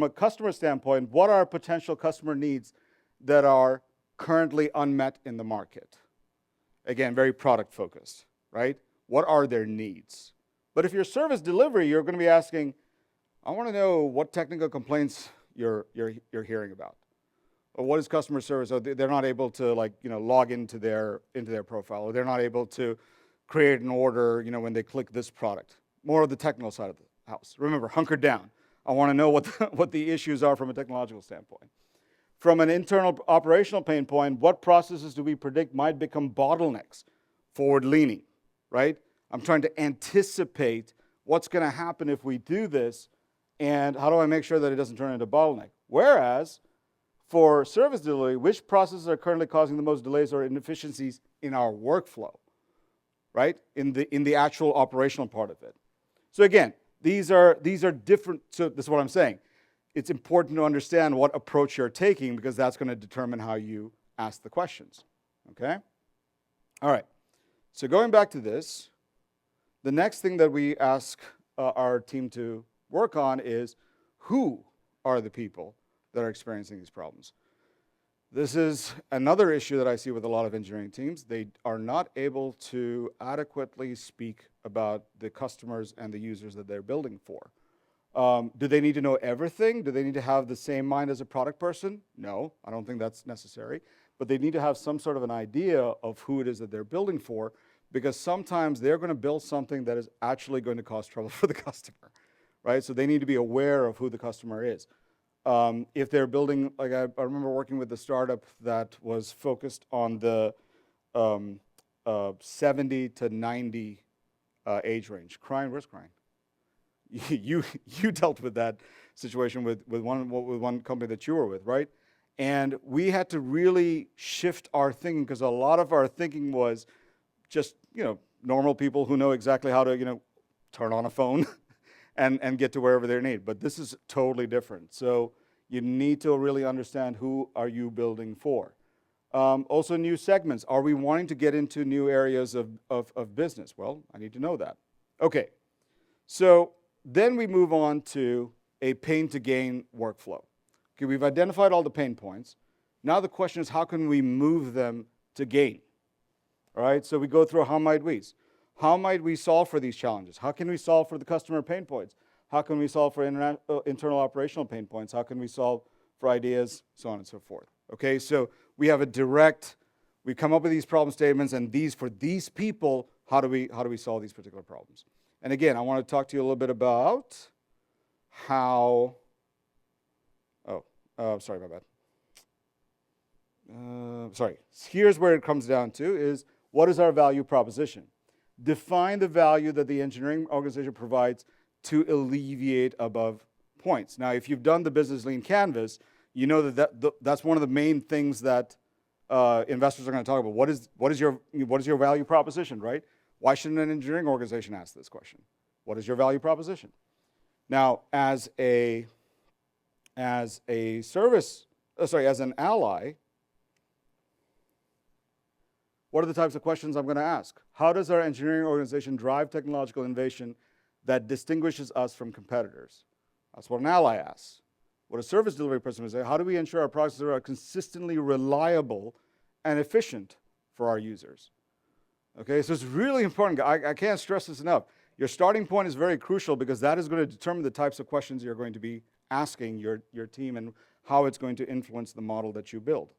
a customer standpoint, what are potential customer needs that are currently unmet in the market? Again, very product focused, right? What are their needs? But if you're service delivery, you're going to be asking, I want to know what technical complaints you're hearing about. Or what is customer service? Or they're not able to log into their profile, or they're not able to create an order, when they click this product. More of the technical side of the house. Remember, hunker down. I want to know what the issues are from a technological standpoint. From an internal operational pain point, what processes do we predict might become bottlenecks? Forward-leaning, right? I'm trying to anticipate what's going to happen if we do this, and how do I make sure that it doesn't turn into a bottleneck? Whereas, for service delivery, which processes are currently causing the most delays or inefficiencies in our workflow? Right, in the actual operational part of it. So again, these are different. So this is what I'm saying. It's important to understand what approach you're taking because that's going to determine how you ask the questions. Okay. All right. So going back to this, the next thing that we ask our team to work on is who are the people that are experiencing these problems. This is another issue that I see with a lot of engineering teams. They are not able to adequately speak about the customers and the users that they're building for. Do they need to know everything? Do they need to have the same mind as a product person? No, I don't think that's necessary. But they need to have some sort of an idea of who it is that they're building for, because sometimes they're going to build something that is actually going to cause trouble for the customer, right? So they need to be aware of who the customer is. If they're building, like I remember working with a startup that was focused on the 70 to 90 age range. Where's Crime? You dealt with that situation with one company that you were with, right? And we had to really shift our thinking, because a lot of our thinking was just, normal people who know exactly how to, turn on a phone and get to wherever they need. But this is totally different. So you need to really understand who are you building for. Also, new segments. Are we wanting to get into new areas of business? Well, I need to know that. Okay, so then we move on to a pain to gain workflow. Okay, we've identified all the pain points. Now the question is, how can we move them to gain? All right, so we go through how might we. How might we solve for these challenges? How can we solve for the customer pain points? How can we solve for internal operational pain points? How can we solve for ideas, so on and so forth? Okay, so we have we come up with these problem statements, and for these people, how do we solve these particular problems? And again, I want to talk to you a little bit about how, sorry, my bad. Here's where it comes down to is, what is our value proposition? Define the value that the engineering organization provides to alleviate above points. Now, if you've done the business lean canvas, you know that's one of the main things that investors are going to talk about. What is your value proposition, right? Why shouldn't an engineering organization ask this question? What is your value proposition? Now, as an ally, what are the types of questions I'm going to ask? How does our engineering organization drive technological innovation that distinguishes us from competitors? That's what an ally asks. What a service delivery person would say, how do we ensure our processes are consistently reliable and efficient for our users? Okay, so it's really important. I can't stress this enough. Your starting point is very crucial, because that is going to determine the types of questions you're going to be asking your team and how it's going to influence the model that you build.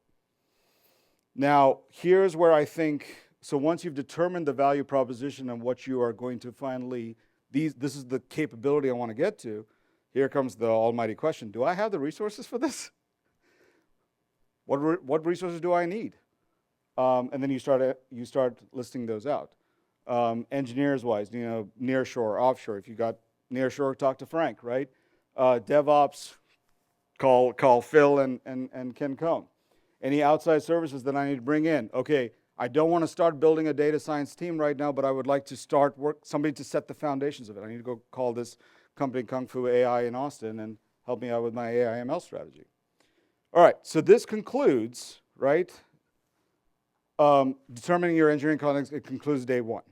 Now, here's where I think, so once you've determined the value proposition and what you are going to finally, this is the capability I want to get to, here comes the almighty question: do I have the resources for this? What resources do I need? And then you start listing those out. Engineers-wise, nearshore, offshore. If you got nearshore, talk to Frank, right? DevOps, call Phil and Ken Cohn. Any outside services that I need to bring in? Okay, I don't want to start building a data science team right now, but I would like to start somebody to set the foundations of it. I need to go call this company Kung Fu AI in Austin and help me out with my AI ML strategy. All right, so this concludes, right? Determining your engineering context, it concludes day one.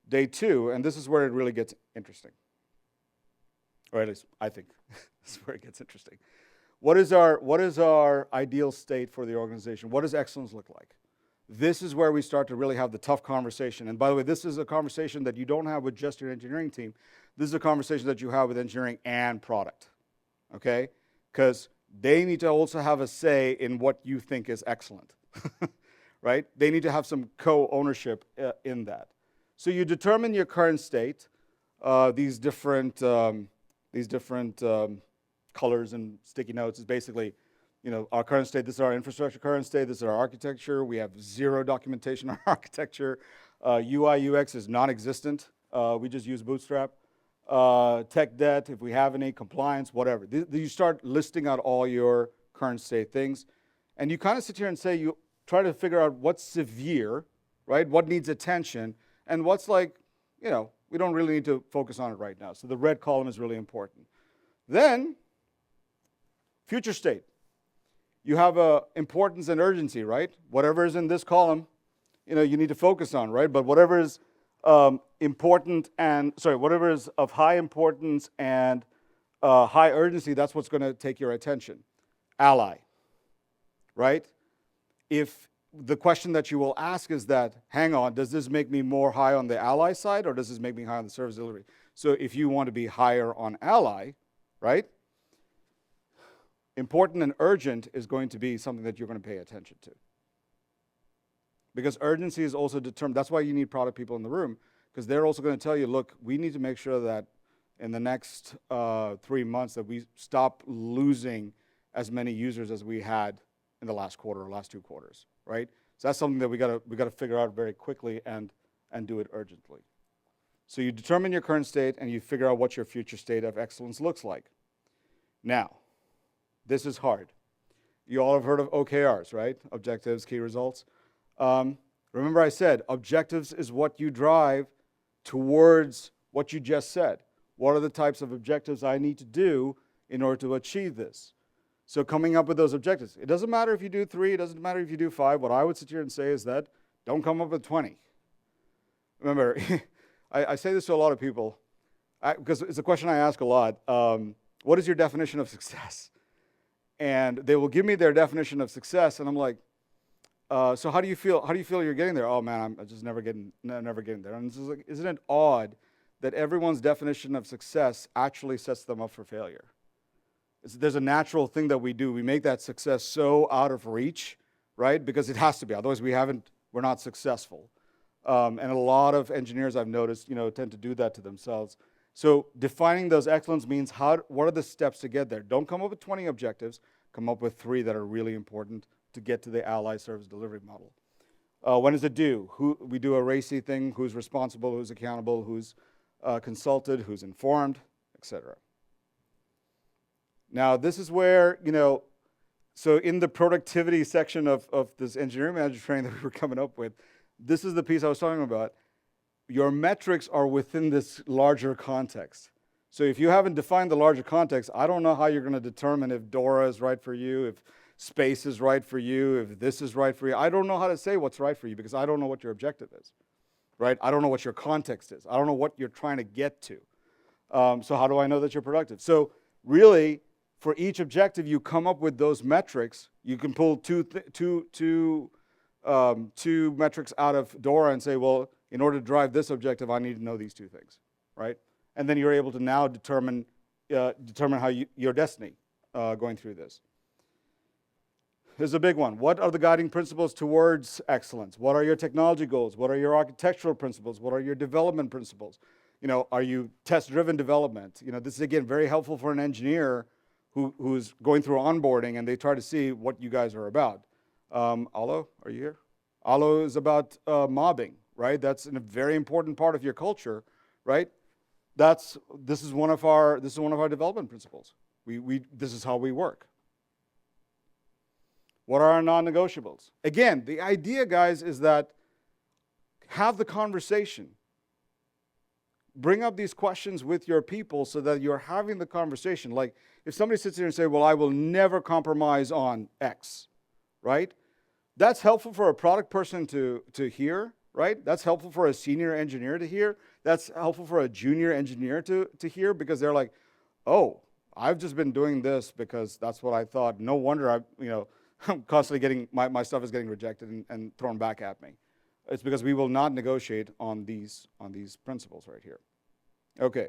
Day two, and this is where it really gets interesting. Or at least I think this is where it gets interesting. What is our ideal state for the organization? What does excellence look like? This is where we start to really have the tough conversation. And by the way, this is a conversation that you don't have with just your engineering team. This is a conversation that you have with engineering and product, okay? Because they need to also have a say in what you think is excellent, right? They need to have some co-ownership in that. So you determine your current state, these different colors and sticky notes is basically, our current state. This is our infrastructure current state. This is our architecture. We have zero documentation on architecture. UI, UX is non-existent. We just use Bootstrap. Tech debt, if we have any, compliance, whatever. You start listing out all your current state things. And you kind of sit here and say, you try to figure out what's severe, right? What needs attention, and what's like, we don't really need to focus on it right now. So the red column is really important. Then, future state. You have importance and urgency, right? Whatever is in this column, you need to focus on, right? But whatever is whatever is of high importance and high urgency, that's what's going to take your attention. Ally, right? If the question that you will ask is that, hang on, does this make me more high on the ally side or does this make me high on the service delivery? So if you want to be higher on ally, right? Important and urgent is going to be something that you're going to pay attention to. Because urgency is also determined. That's why you need product people in the room, because they're also going to tell you, look, we need to make sure that in the next 3 months that we stop losing as many users as we had in the last quarter or last 2 quarters, right? So that's something that we got to figure out very quickly and do it urgently. So you determine your current state and you figure out what your future state of excellence looks like. Now, this is hard. You all have heard of OKRs, right? Objectives, key results. Remember I said, objectives is what you drive towards what you just said. What are the types of objectives I need to do in order to achieve this? So coming up with those objectives. It doesn't matter if you do 3, it doesn't matter if you do 5. What I would sit here and say is that don't come up with 20. Remember, I say this to a lot of people, because it's a question I ask a lot. What is your definition of success? And they will give me their definition of success, and I'm like, so how do you feel? How do you feel you're getting there? Oh man, I'm just never getting there. And it's just like, isn't it odd that everyone's definition of success actually sets them up for failure? There's a natural thing that we do. We make that success so out of reach, right? Because it has to be. Otherwise, we're not successful. And a lot of engineers I've noticed, tend to do that to themselves. So defining those excellence means what are the steps to get there? Don't come up with 20 objectives. Come up with 3 that are really important to get to the ally service delivery model. When is it due? We do a RACI thing, who's responsible, who's accountable, who's consulted, who's informed, etc. Now, this is where, so in the productivity section of this engineering manager training that we were coming up with, this is the piece I was talking about. Your metrics are within this larger context. So if you haven't defined the larger context, I don't know how you're going to determine if DORA is right for you, if space is right for you, if this is right for you. I don't know how to say what's right for you because I don't know what your objective is, right? I don't know what your context is. I don't know what you're trying to get to. So how do I know that you're productive? So really, for each objective, you come up with those metrics. You can pull two metrics out of DORA and say, well, in order to drive this objective, I need to know these 2 things, right? And then you're able to now determine how your destiny going through this. Here's a big one. What are the guiding principles towards excellence? What are your technology goals? What are your architectural principles? What are your development principles? Are you test-driven development? This is, again, very helpful for an engineer who's going through onboarding and they try to see what you guys are about. Alo, are you here? Alo is about mobbing, right? That's a very important part of your culture, right? This is one of our development principles. This is how we work. What are our non-negotiables? Again, the idea, guys, is that have the conversation. Bring up these questions with your people so that you're having the conversation. Like if somebody sits here and say, well, I will never compromise on X, right? That's helpful for a product person to hear, right? That's helpful for a senior engineer to hear. That's helpful for a junior engineer to hear because they're like, oh, I've just been doing this because that's what I thought. No wonder I'm constantly getting, my stuff is getting rejected and thrown back at me. It's because we will not negotiate on these principles right here. Okay,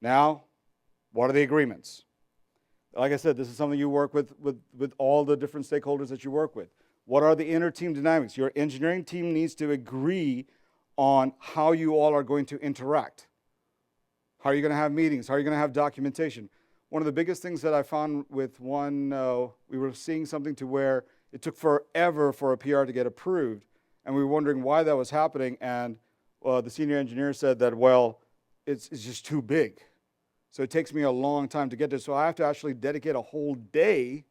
now, what are the agreements? Like I said, this is something you work with all the different stakeholders that you work with. What are the inter-team dynamics? Your engineering team needs to agree on how you all are going to interact. How are you going to have meetings? How are you going to have documentation? One of the biggest things that I found with one, we were seeing something to where it took forever for a PR to get approved, and we were wondering why that was happening, and the senior engineer said that, well, it's just too big. So it takes me a long time to get there, so I have to actually dedicate a whole day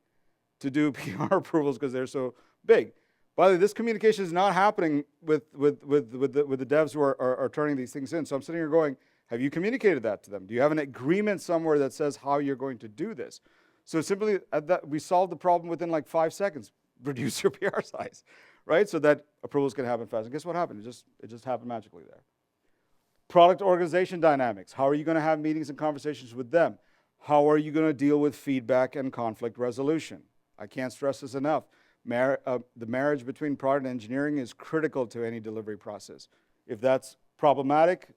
to do PR approvals because they're so big. By the way, this communication is not happening with the devs who are turning these things in. So I'm sitting here going, have you communicated that to them? Do you have an agreement somewhere that says how you're going to do this? So simply, we solved the problem within like 5 seconds. Reduce your PR size, right? So that approvals can happen fast. And guess what happened? It just happened magically there. Product organization dynamics. How are you going to have meetings and conversations with them? How are you going to deal with feedback and conflict resolution? I can't stress this enough. The marriage between product and engineering is critical to any delivery process. If that's problematic,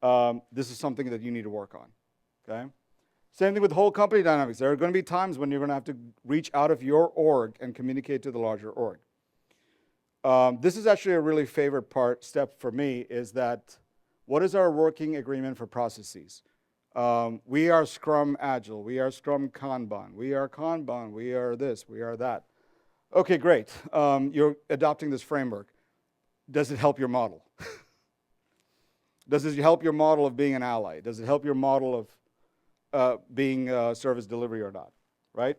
this is something that you need to work on, okay? Same thing with whole company dynamics. There are going to be times when you're going to have to reach out of your org and communicate to the larger org. This is actually a really favorite step for me, is that what is our working agreement for processes? We are Scrum Agile, we are Scrum Kanban, we are Kanban, we are this, we are that. Okay, great. You're adopting this framework. Does it help your model? Does it help your model of being an ally? Does it help your model of being service delivery or not, right?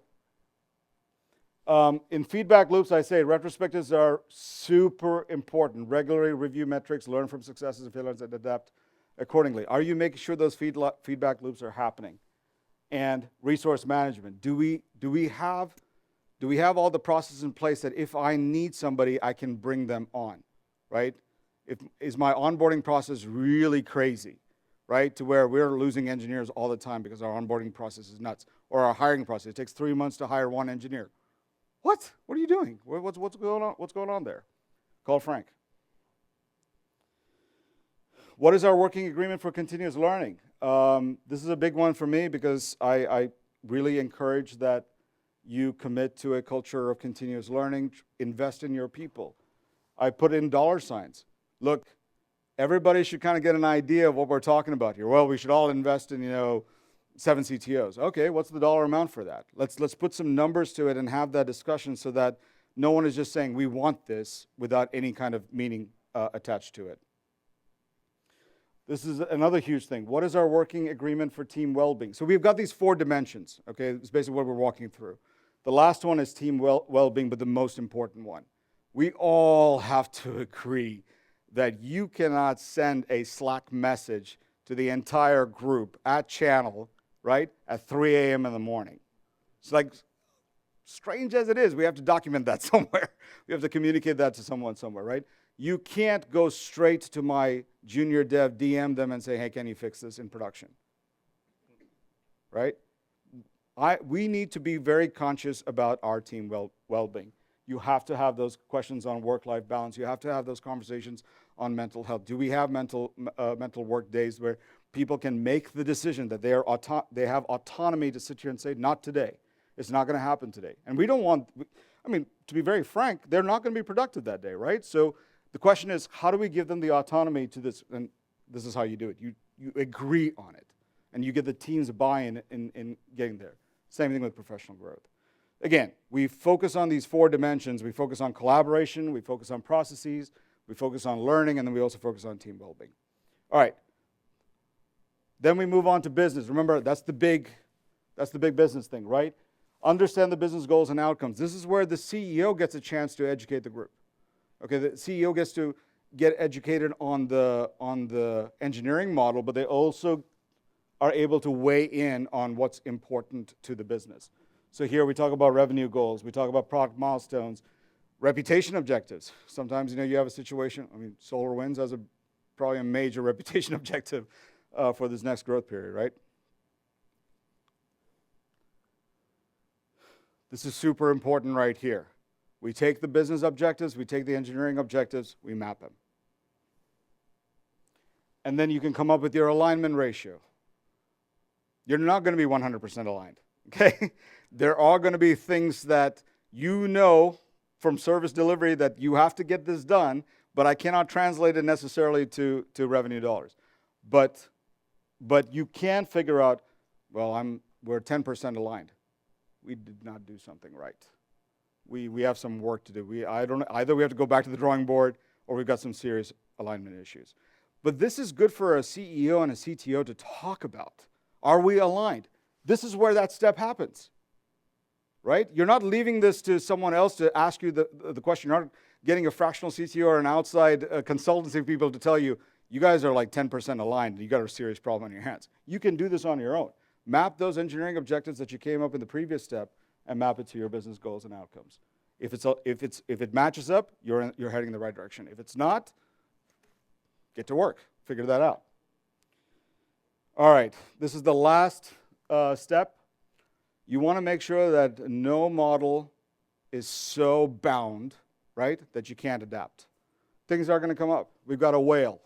In feedback loops, I say retrospectives are super important. Regularly review metrics, learn from successes and failures, and adapt accordingly. Are you making sure those feedback loops are happening? And resource management. Do we have all the processes in place that if I need somebody, I can bring them on, right? Is my onboarding process really crazy, right? To where we're losing engineers all the time because our onboarding process is nuts. Or our hiring process. It takes 3 months to hire one engineer. What? What are you doing? What's going on? What's going on there? Call Frank. What is our working agreement for continuous learning? This is a big one for me because I really encourage that you commit to a culture of continuous learning, invest in your people. I put in dollar signs. Look, everybody should kind of get an idea of what we're talking about here. Well, we should all invest in, 7 CTOs. Okay, what's the dollar amount for that? Let's put some numbers to it and have that discussion so that no one is just saying we want this without any kind of meaning attached to it. This is another huge thing. What is our working agreement for team well-being? So we've got these 4 dimensions, okay? It's basically what we're walking through. The last one is team well-being, but the most important one. We all have to agree that you cannot send a Slack message to the entire group at channel, right, at 3 a.m. in the morning. It's like, strange as it is, we have to document that somewhere. We have to communicate that to someone somewhere, right? You can't go straight to my junior dev, DM them and say, hey, can you fix this in production? Right? We need to be very conscious about our team well-being. You have to have those questions on work-life balance. You have to have those conversations on mental health. Do we have mental work days where people can make the decision that they have autonomy to sit here and say, not today. It's not going to happen today. And we don't want, to be very frank, they're not going to be productive that day, right? So the question is, how do we give them the autonomy to this? And this is how you do it. You agree on it. And you get the team's buy-in in getting there. Same thing with professional growth. Again, we focus on these 4 dimensions. We focus on collaboration, we focus on processes, we focus on learning, and then we also focus on team well-being. All right. Then we move on to business. Remember, that's the big business thing, right? Understand the business goals and outcomes. This is where the CEO gets a chance to educate the group. Okay, the CEO gets to get educated on the engineering model, but they also are able to weigh in on what's important to the business. So here we talk about revenue goals, we talk about product milestones, reputation objectives. Sometimes, you have a situation, SolarWinds has probably a major reputation objective for this next growth period, right? This is super important right here. We take the business objectives, we take the engineering objectives, we map them. And then you can come up with your alignment ratio. You're not going to be 100% aligned, okay? There are going to be things that from service delivery that you have to get this done, but I cannot translate it necessarily to revenue dollars. But you can figure out, we're 10% aligned. We did not do something right. We have some work to do. Either we have to go back to the drawing board or we've got some serious alignment issues. But this is good for a CEO and a CTO to talk about. Are we aligned? This is where that step happens, right? You're not leaving this to someone else to ask you the question. You're not getting a fractional CTO or an outside consultancy people to tell you, you guys are like 10% aligned and you got a serious problem on your hands. You can do this on your own. Map those engineering objectives that you came up in the previous step and map it to your business goals and outcomes. If it matches up, you're heading in the right direction. If it's not, get to work. Figure that out. All right, this is the last step, you want to make sure that no model is so bound, right, that you can't adapt. Things are going to come up. We've got a whale.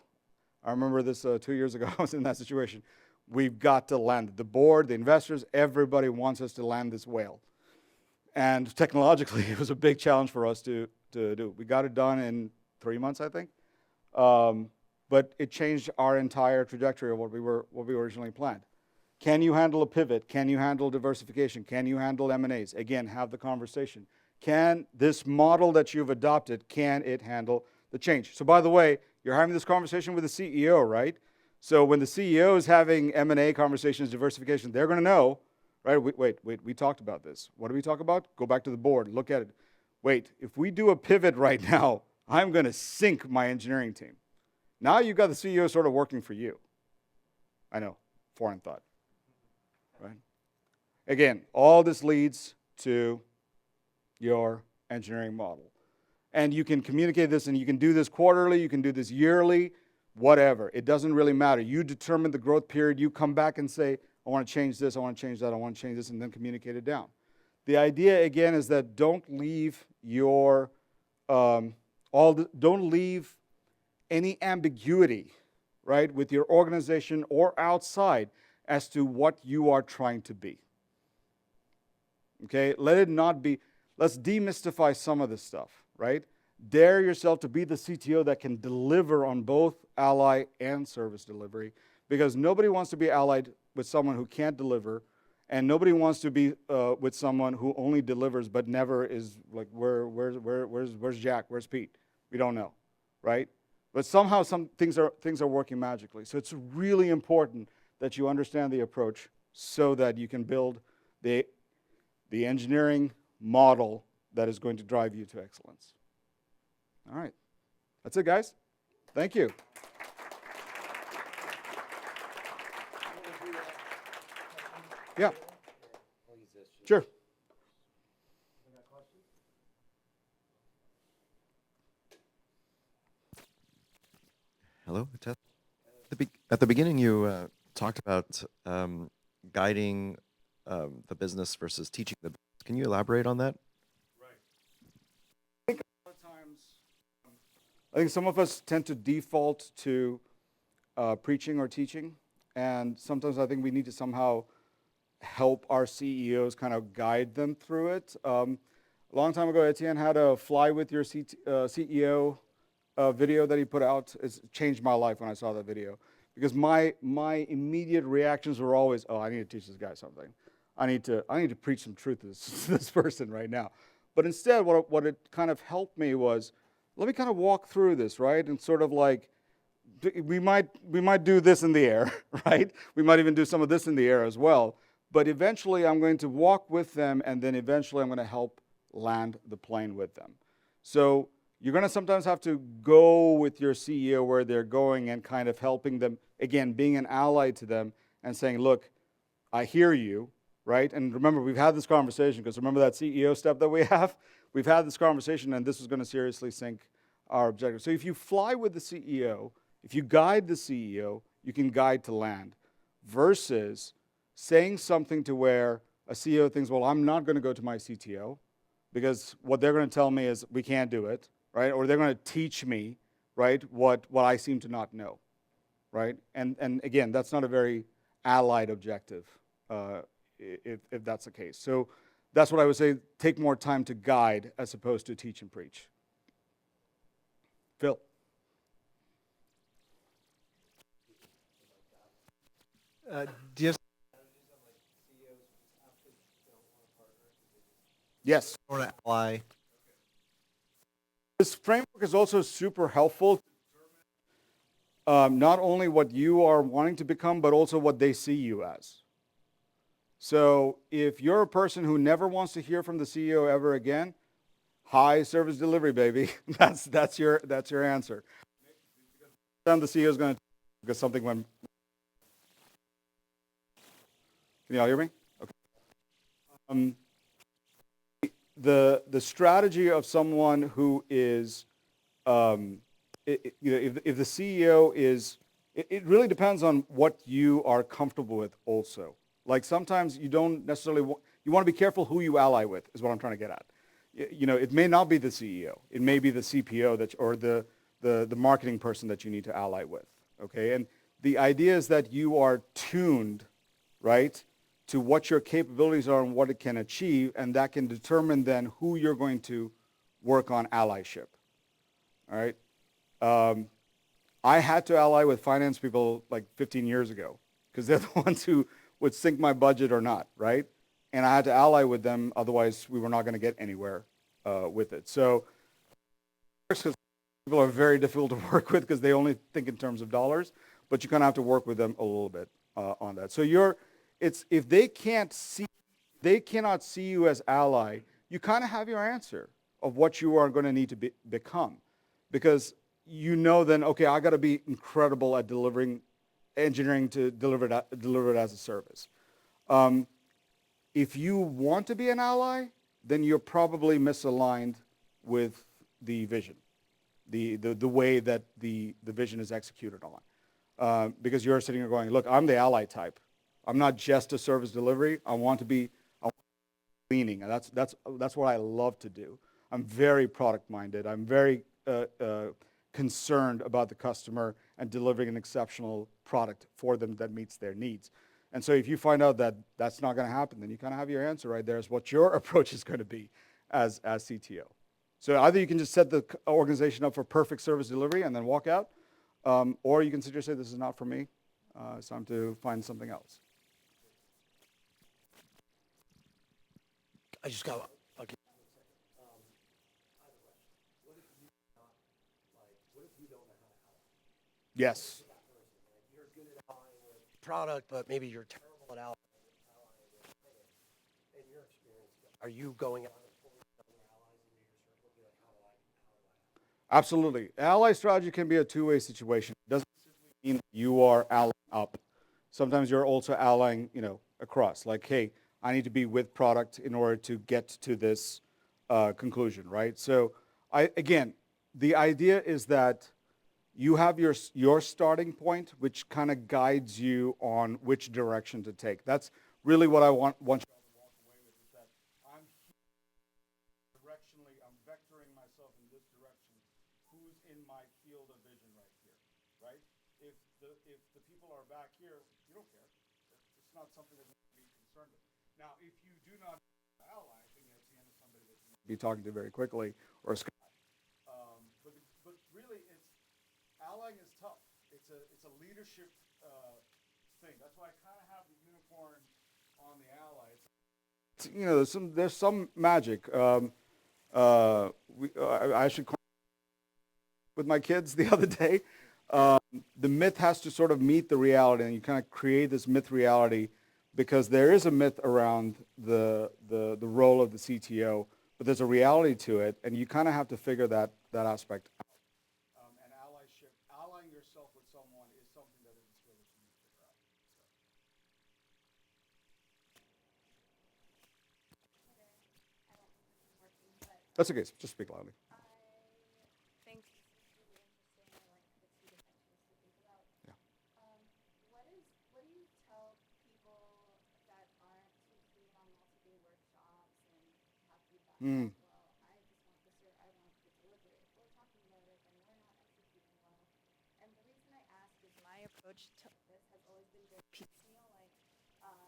I remember this 2 years ago. I was in that situation. We've got to land it. The board, the investors, everybody wants us to land this whale. And technologically, it was a big challenge for us to do. We got it done in 3 months, I think. But it changed our entire trajectory of what we originally planned. Can you handle a pivot? Can you handle diversification? Can you handle M&As? Again, have the conversation. Can this model that you've adopted, can it handle the change? So by the way, you're having this conversation with the CEO, right? So when the CEO is having M&A conversations, diversification, they're going to know, right? Wait, we talked about this. What did we talk about? Go back to the board, look at it. Wait, if we do a pivot right now, I'm going to sink my engineering team. Now you've got the CEO sort of working for you. I know, foreign thought, right? Again, all this leads to your engineering model. And you can communicate this, and you can do this quarterly, you can do this yearly, whatever. It doesn't really matter. You determine the growth period. You come back and say, I want to change this, I want to change that, I want to change this, and then communicate it down. The idea, again, is that don't leave your, don't leave any ambiguity, right, with your organization or outside as to what you are trying to be. Okay, let it not be, let's demystify some of this stuff, right? Dare yourself to be the CTO that can deliver on both ally and service delivery, because nobody wants to be allied with someone who can't deliver, and nobody wants to be with someone who only delivers but never is like, where's Jack, where's Pete? We don't know, right? But somehow some things are working magically. So it's really important that you understand the approach so that you can build the engineering model that is going to drive you to excellence. All right. That's it, guys. Thank you. Yeah. Sure. Hello. At the beginning, you talked about guiding the business versus teaching the business. Can you elaborate on that? I think a lot of times, I think some of us tend to default to preaching or teaching, and sometimes I think we need to somehow help our CEOs kind of guide them through it. A long time ago, Etienne had a Fly with Your CEO video that he put out. It's changed my life when I saw that video, because my immediate reactions were always, oh, I need to teach this guy something. I need to preach some truth to this person right now. But instead, what it kind of helped me was, let me kind of walk through this, right? And sort of like, we might do this in the air, right? We might even do some of this in the air as well. But eventually, I'm going to walk with them, and then eventually, I'm going to help land the plane with them. So you're going to sometimes have to go with your CEO where they're going and kind of helping them, again, being an ally to them and saying, look, I hear you, right? And remember, we've had this conversation, because remember that CEO step that we have? We've had this conversation, and this is going to seriously sink our objective. So if you fly with the CEO, if you guide the CEO, you can guide to land, versus saying something to where a CEO thinks, well, I'm not going to go to my CTO, because what they're going to tell me is we can't do it, right? Or they're going to teach me, right, what I seem to not know, right? And again, that's not a very allied objective, if that's the case. So that's what I would say, take more time to guide as opposed to teach and preach. Phil. Do you have Yes. sort of ally? This framework is also super helpful to determine not only what you are wanting to become, but also what they see you as. So if you're a person who never wants to hear from the CEO ever again, high service delivery, baby. that's your answer. Then the CEO is going to, because something went. Can you all hear me? Okay. The strategy of someone who is, if the CEO is, it really depends on what you are comfortable with also, Like sometimes you don't necessarily you want to be careful who you ally with is what I'm trying to get at. It may not be the CEO. It may be the CPO or the marketing person that you need to ally with. Okay, and the idea is that you are tuned, right, to what your capabilities are and what it can achieve, and that can determine then who you're going to work on allyship. All right. I had to ally with finance people like 15 years ago because they're the ones who would sync my budget or not, right? And I had to ally with them, otherwise we were not going to get anywhere with it. So people are very difficult to work with because they only think in terms of dollars, but you kind of have to work with them a little bit on that. So if they cannot see you as ally, you kind of have your answer of what you are going to need to become, because you know then, okay, I got to be incredible at delivering engineering to deliver it as a service. If you want to be an ally, then you're probably misaligned with the vision, the way that the vision is executed on, because you're sitting here going, look, I'm the ally type. I'm not just a service delivery. I want to be leaning, and that's what I love to do. I'm very product minded. I'm very concerned about the customer and delivering an exceptional product for them that meets their needs. And so if you find out that that's not going to happen, then you kind of have your answer right there as what your approach is going to be as CTO. So either you can just set the organization up for perfect service delivery and then walk out, or you can sit here and say, this is not for me. It's time to find something else. I just got. Okay. Yes. You're good at allying with product, but maybe you're terrible at allying with finance. In your experience, are you going out and pulling other allies into your circle? Be like, how do I? Absolutely. Ally strategy can be a two-way situation. It doesn't simply mean that you are allying up. Sometimes you're also allying, across. Like, hey, I need to be with product in order to get to this conclusion, right? So, again, the idea is that you have your starting point, which kind of guides you on which direction to take. That's really what I want you to walk away with, is that I'm directionally, I'm vectoring myself in this direction. Who's in my field of vision right here, right? If the people are back here, you don't care. It's not something that you need to be concerned with. Now, if you do not ally, I think that's the end of somebody that you need to be talking to very quickly, or a Scott. But really, allying is tough. It's a leadership thing. That's why I kind of have the unicorn on the ally. There's some magic. I actually with my kids the other day. The myth has to sort of meet the reality, and you kind of create this myth reality, because there is a myth around the role of the CTO, but there's a reality to it, and you kind of have to figure that aspect out. And allying yourself with someone is something that is a skill that you need to figure out. That's okay. Just speak loudly. I think this is really interesting. I like the two dimensions to think about. Yeah. What do you tell people that aren't too keen on multi-day workshops and have feedback? Mm. Well, I just want this or I want the delivery. If we're talking about it, then we're not executing well. And the reason I ask is my approach to this has always been very piecemeal.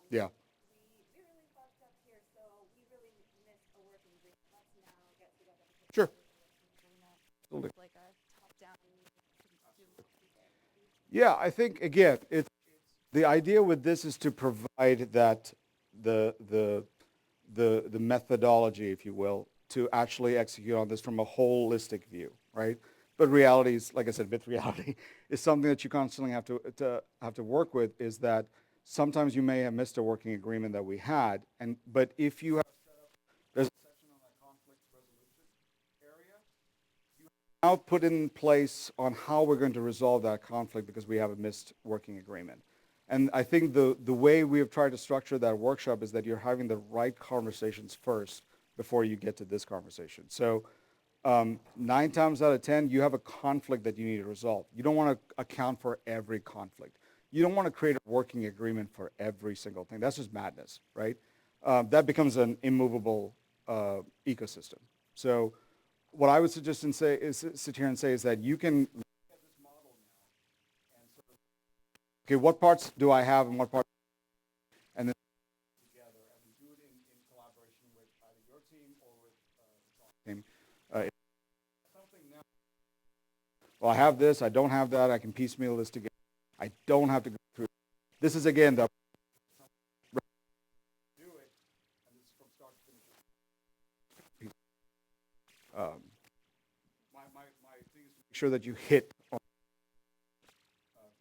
Yeah. We really fucked up here, so we really missed a working agreement. Let's now get together and put Sure. together a working agreement. Absolutely. It's like a top-down. Yeah, I think again, the idea with this is to provide that the methodology, if you will, to actually execute on this from a holistic view, right? But reality is, like I said, myth reality is something that you constantly have to work with. Is that sometimes you may have missed a working agreement that we had, but if you have set up, there's a section on that conflict resolution area. Now put in place on how we're going to resolve that conflict because we have a missed working agreement. And I think the way we have tried to structure that workshop is that you're having the right conversations first before you get to this conversation. So 9 times out of 10, you have a conflict that you need to resolve. You don't want to account for every conflict. You don't want to create a working agreement for every single thing. That's just madness, right? That becomes an immovable ecosystem. So what I would suggest and say is sit here and say is that you can look at this model now and sort of, okay, what parts do I have and what parts, and then together and we do it in collaboration with either your team or with the talk team. Something now. Well, I have this, I don't have that, I can piecemeal this together. I don't have to go through. This is again the do it, and this is from start to finish. My thing is to make sure that you hit on,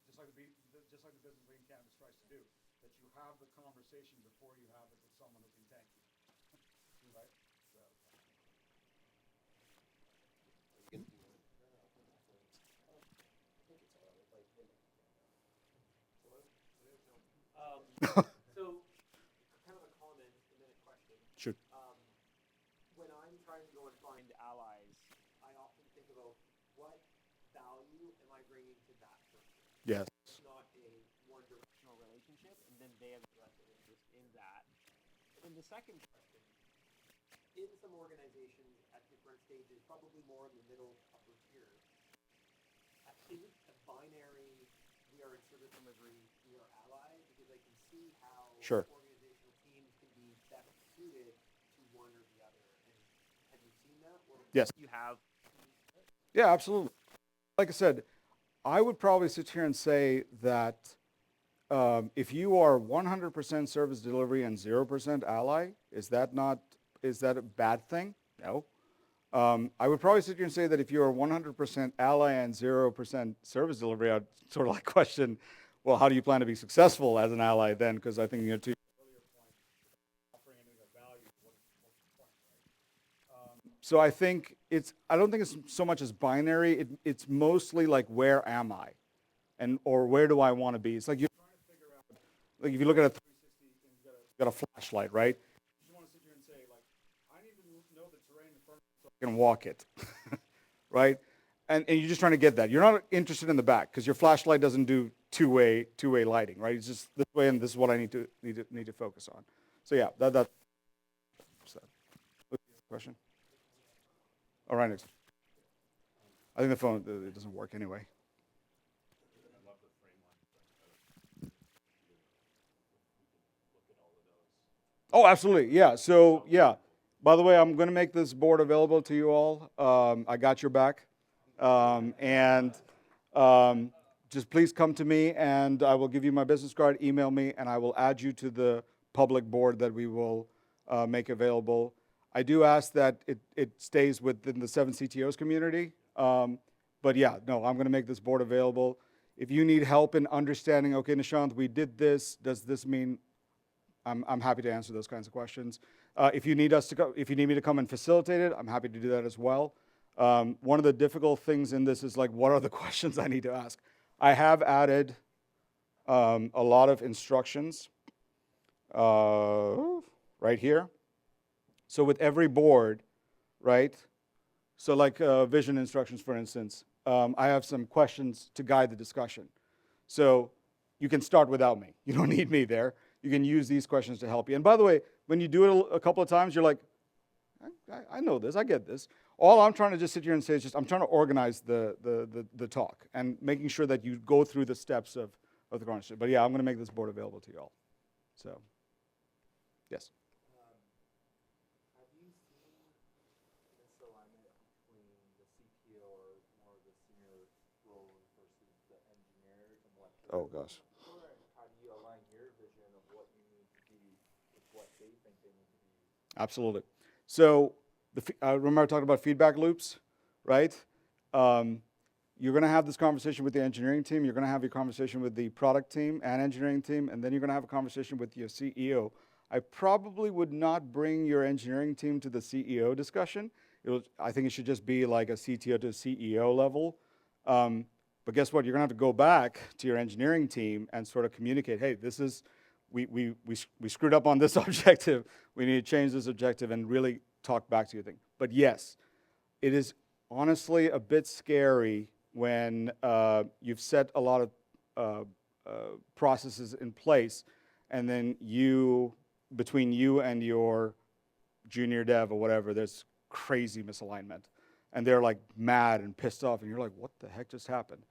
just like the business brain canvas tries to do, that you have the conversation before you have it with someone who can tank you. Right? So. So, kind of a comment and then a question. Sure. When I'm trying to go and find allies, I often think about what value am I bringing to that person? Yes. It's not a one-directional relationship, and then they have a vested interest in that. And then the second question, in some organizations at different stages, probably more in the middle, upper tier, is it a binary, we are in service delivery, we are allies? Because I can see how Sure. organizational teams can be better suited to one or the other. And have you seen that? Or Yes. you have? Yeah, absolutely. Like I said, I would probably sit here and say that if you are 100% service delivery and 0% ally, is that a bad thing? No. I would probably sit here and say that if you are 100% ally and 0% service delivery, I'd sort of like question, well, how do you plan to be successful as an ally then? Because I think, you know, to your earlier point, offering anything of value, what's the point, right? So I don't think it's so much as binary. It's mostly like, where am I? Or where do I want to be? It's like you're trying to figure out, like if you look at a 360 and you've got a flashlight, right? You just want to sit here and say, like, I need to know the terrain in front of me so I can walk it, right? And you're just trying to get that. You're not interested in the back because your flashlight doesn't do two-way lighting, right? It's just this way, and this is what I need to focus on. So yeah, that. Question. All right, next. I think the phone it doesn't work anyway. Oh, absolutely. Yeah. So, yeah. By the way, I'm going to make this board available to you all. I got your back. And just please come to me, and I will give you my business card, email me, and I will add you to the public board that we will make available. I do ask that it stays within the 7 CTOs community. But yeah, no, I'm going to make this board available. If you need help in understanding, okay, Nishant, we did this. Does this mean? I'm happy to answer those kinds of questions. If you need me to come and facilitate it, I'm happy to do that as well. One of the difficult things in this is like, what are the questions I need to ask? I have added a lot of instructions right here. So with every board, right? So like vision instructions, for instance, I have some questions to guide the discussion. So you can start without me. You don't need me there. You can use these questions to help you. And by the way, when you do it a couple of times, you're like, I know this, I get this. All I'm trying to just sit here and say is just I'm trying to organize the talk and making sure that you go through the steps of the conversation. But yeah, I'm going to make this board available to you all. So, yes. Have you seen misalignment between the CTO or more of the senior roles versus the engineer and what? Oh gosh. How do you align your vision of what you need to be with what they think they need to be? Absolutely. So remember I talked about feedback loops, right? You're going to have this conversation with the engineering team. You're going to have your conversation with the product team and engineering team, and then you're going to have a conversation with your CEO. I probably would not bring your engineering team to the CEO discussion. I think it should just be like a CTO to CEO level. But guess what? You're going to have to go back to your engineering team and sort of communicate, hey, this is, we screwed up on this objective. We need to change this objective and really talk back to your thing. But yes, it is honestly a bit scary when you've set a lot of processes in place, and then between you and your junior dev or whatever, there's crazy misalignment, and they're like mad and pissed off, and you're like, what the heck just happened?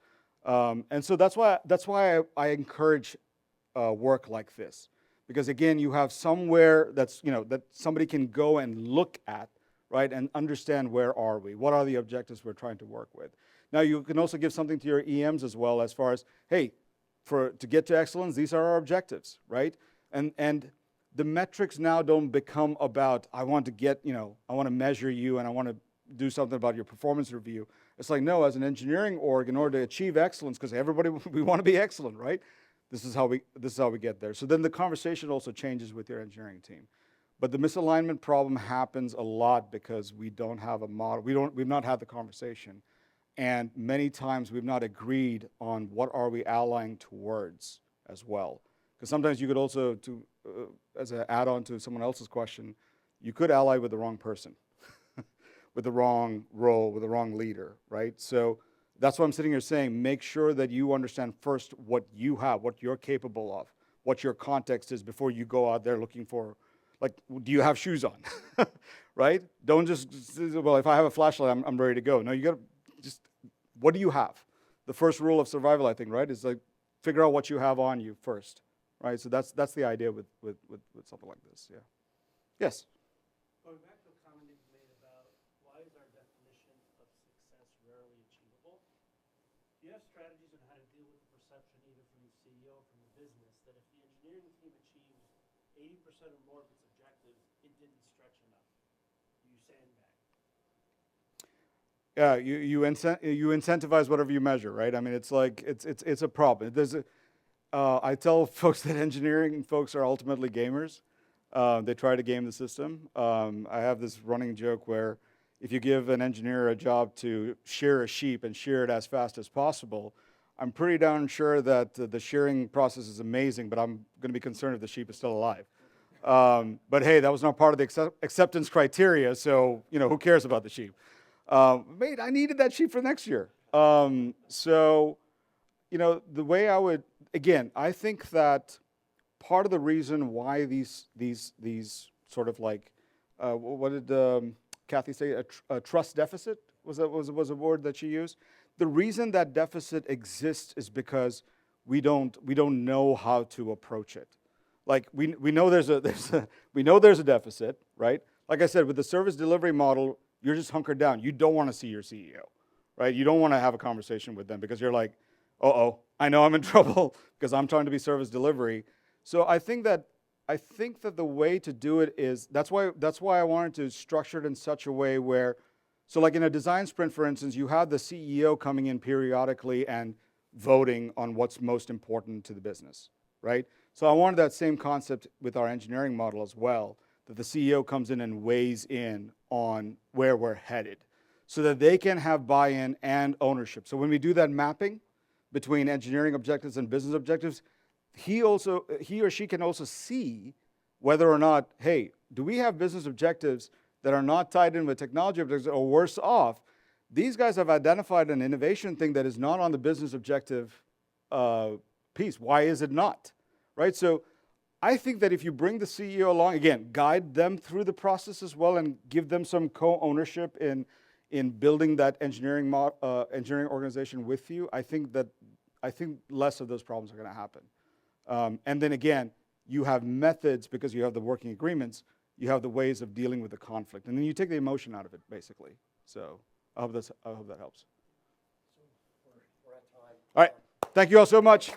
And so that's why I encourage work like this, because again, you have somewhere that's that somebody can go and look at, right, and understand where are we, what are the objectives we're trying to work with. Now you can also give something to your EMs as well, as far as, hey, to get to excellence, these are our objectives, right? And the metrics now don't become about, I want to measure you and I want to do something about your performance review. It's like, no, as an engineering org, in order to achieve excellence, because everybody, we want to be excellent, right? This is how we get there. So then the conversation also changes with your engineering team. But the misalignment problem happens a lot because we don't have a model. We've not had the conversation. And many times we've not agreed on what are we allying towards as well. Because sometimes you could also, as an add-on to someone else's question, you could ally with the wrong person, with the wrong role, with the wrong leader, right? So that's why I'm sitting here saying, make sure that you understand first what you have, what you're capable of, what your context is before you go out there looking for, like, do you have shoes on, right? Don't just, well, if I have a flashlight, I'm ready to go. No, you got to just, what do you have? The first rule of survival, I think, right, is like, figure out what you have on you first, right? So that's the idea with something like this, yeah. Yes? Going back to a comment that you made about why is our definition of success rarely achievable? Do you have strategies on how to deal with the perception, either from the CEO or from the business, that if the engineering team achieves 80% or more of its objectives, it didn't stretch enough? You sandbag. Yeah, you incentivize whatever you measure, right? I mean, it's like it's a problem. I tell folks that engineering folks are ultimately gamers. They try to game the system. I have this running joke where if you give an engineer a job to shear a sheep and shear it as fast as possible, I'm pretty darn sure that the shearing process is amazing, but I'm going to be concerned if the sheep is still alive. But hey, that was not part of the acceptance criteria, so who cares about the sheep? Mate, I needed that sheep for next year. So, the way I would, again, I think that part of the reason why these sort of like, what did Kathy say? A trust deficit was a word that she used. The reason that deficit exists is because we don't know how to approach it. Like we know there's a deficit, right? Like I said, with the service delivery model, you're just hunkered down. You don't want to see your CEO, right? You don't want to have a conversation with them because you're like, uh-oh, I know I'm in trouble because I'm trying to be service delivery. So I think that the way to do it is, that's why I wanted to structure it in such a way where, so like in a design sprint, for instance, you have the CEO coming in periodically and voting on what's most important to the business, right? So I wanted that same concept with our engineering model as well, that the CEO comes in and weighs in on where we're headed so that they can have buy-in and ownership. So when we do that mapping between engineering objectives and business objectives, he or she can also see whether or not, hey, do we have business objectives that are not tied in with technology objectives, or worse off, these guys have identified an innovation thing that is not on the business objective piece. Why is it not? Right? So I think that if you bring the CEO along, again, guide them through the process as well and give them some co-ownership in building that engineering organization with you, I think less of those problems are going to happen. And then again, you have methods because you have the working agreements, you have the ways of dealing with the conflict, and then you take the emotion out of it, basically. So I hope that helps. We're at time. All right. Thank you all so much.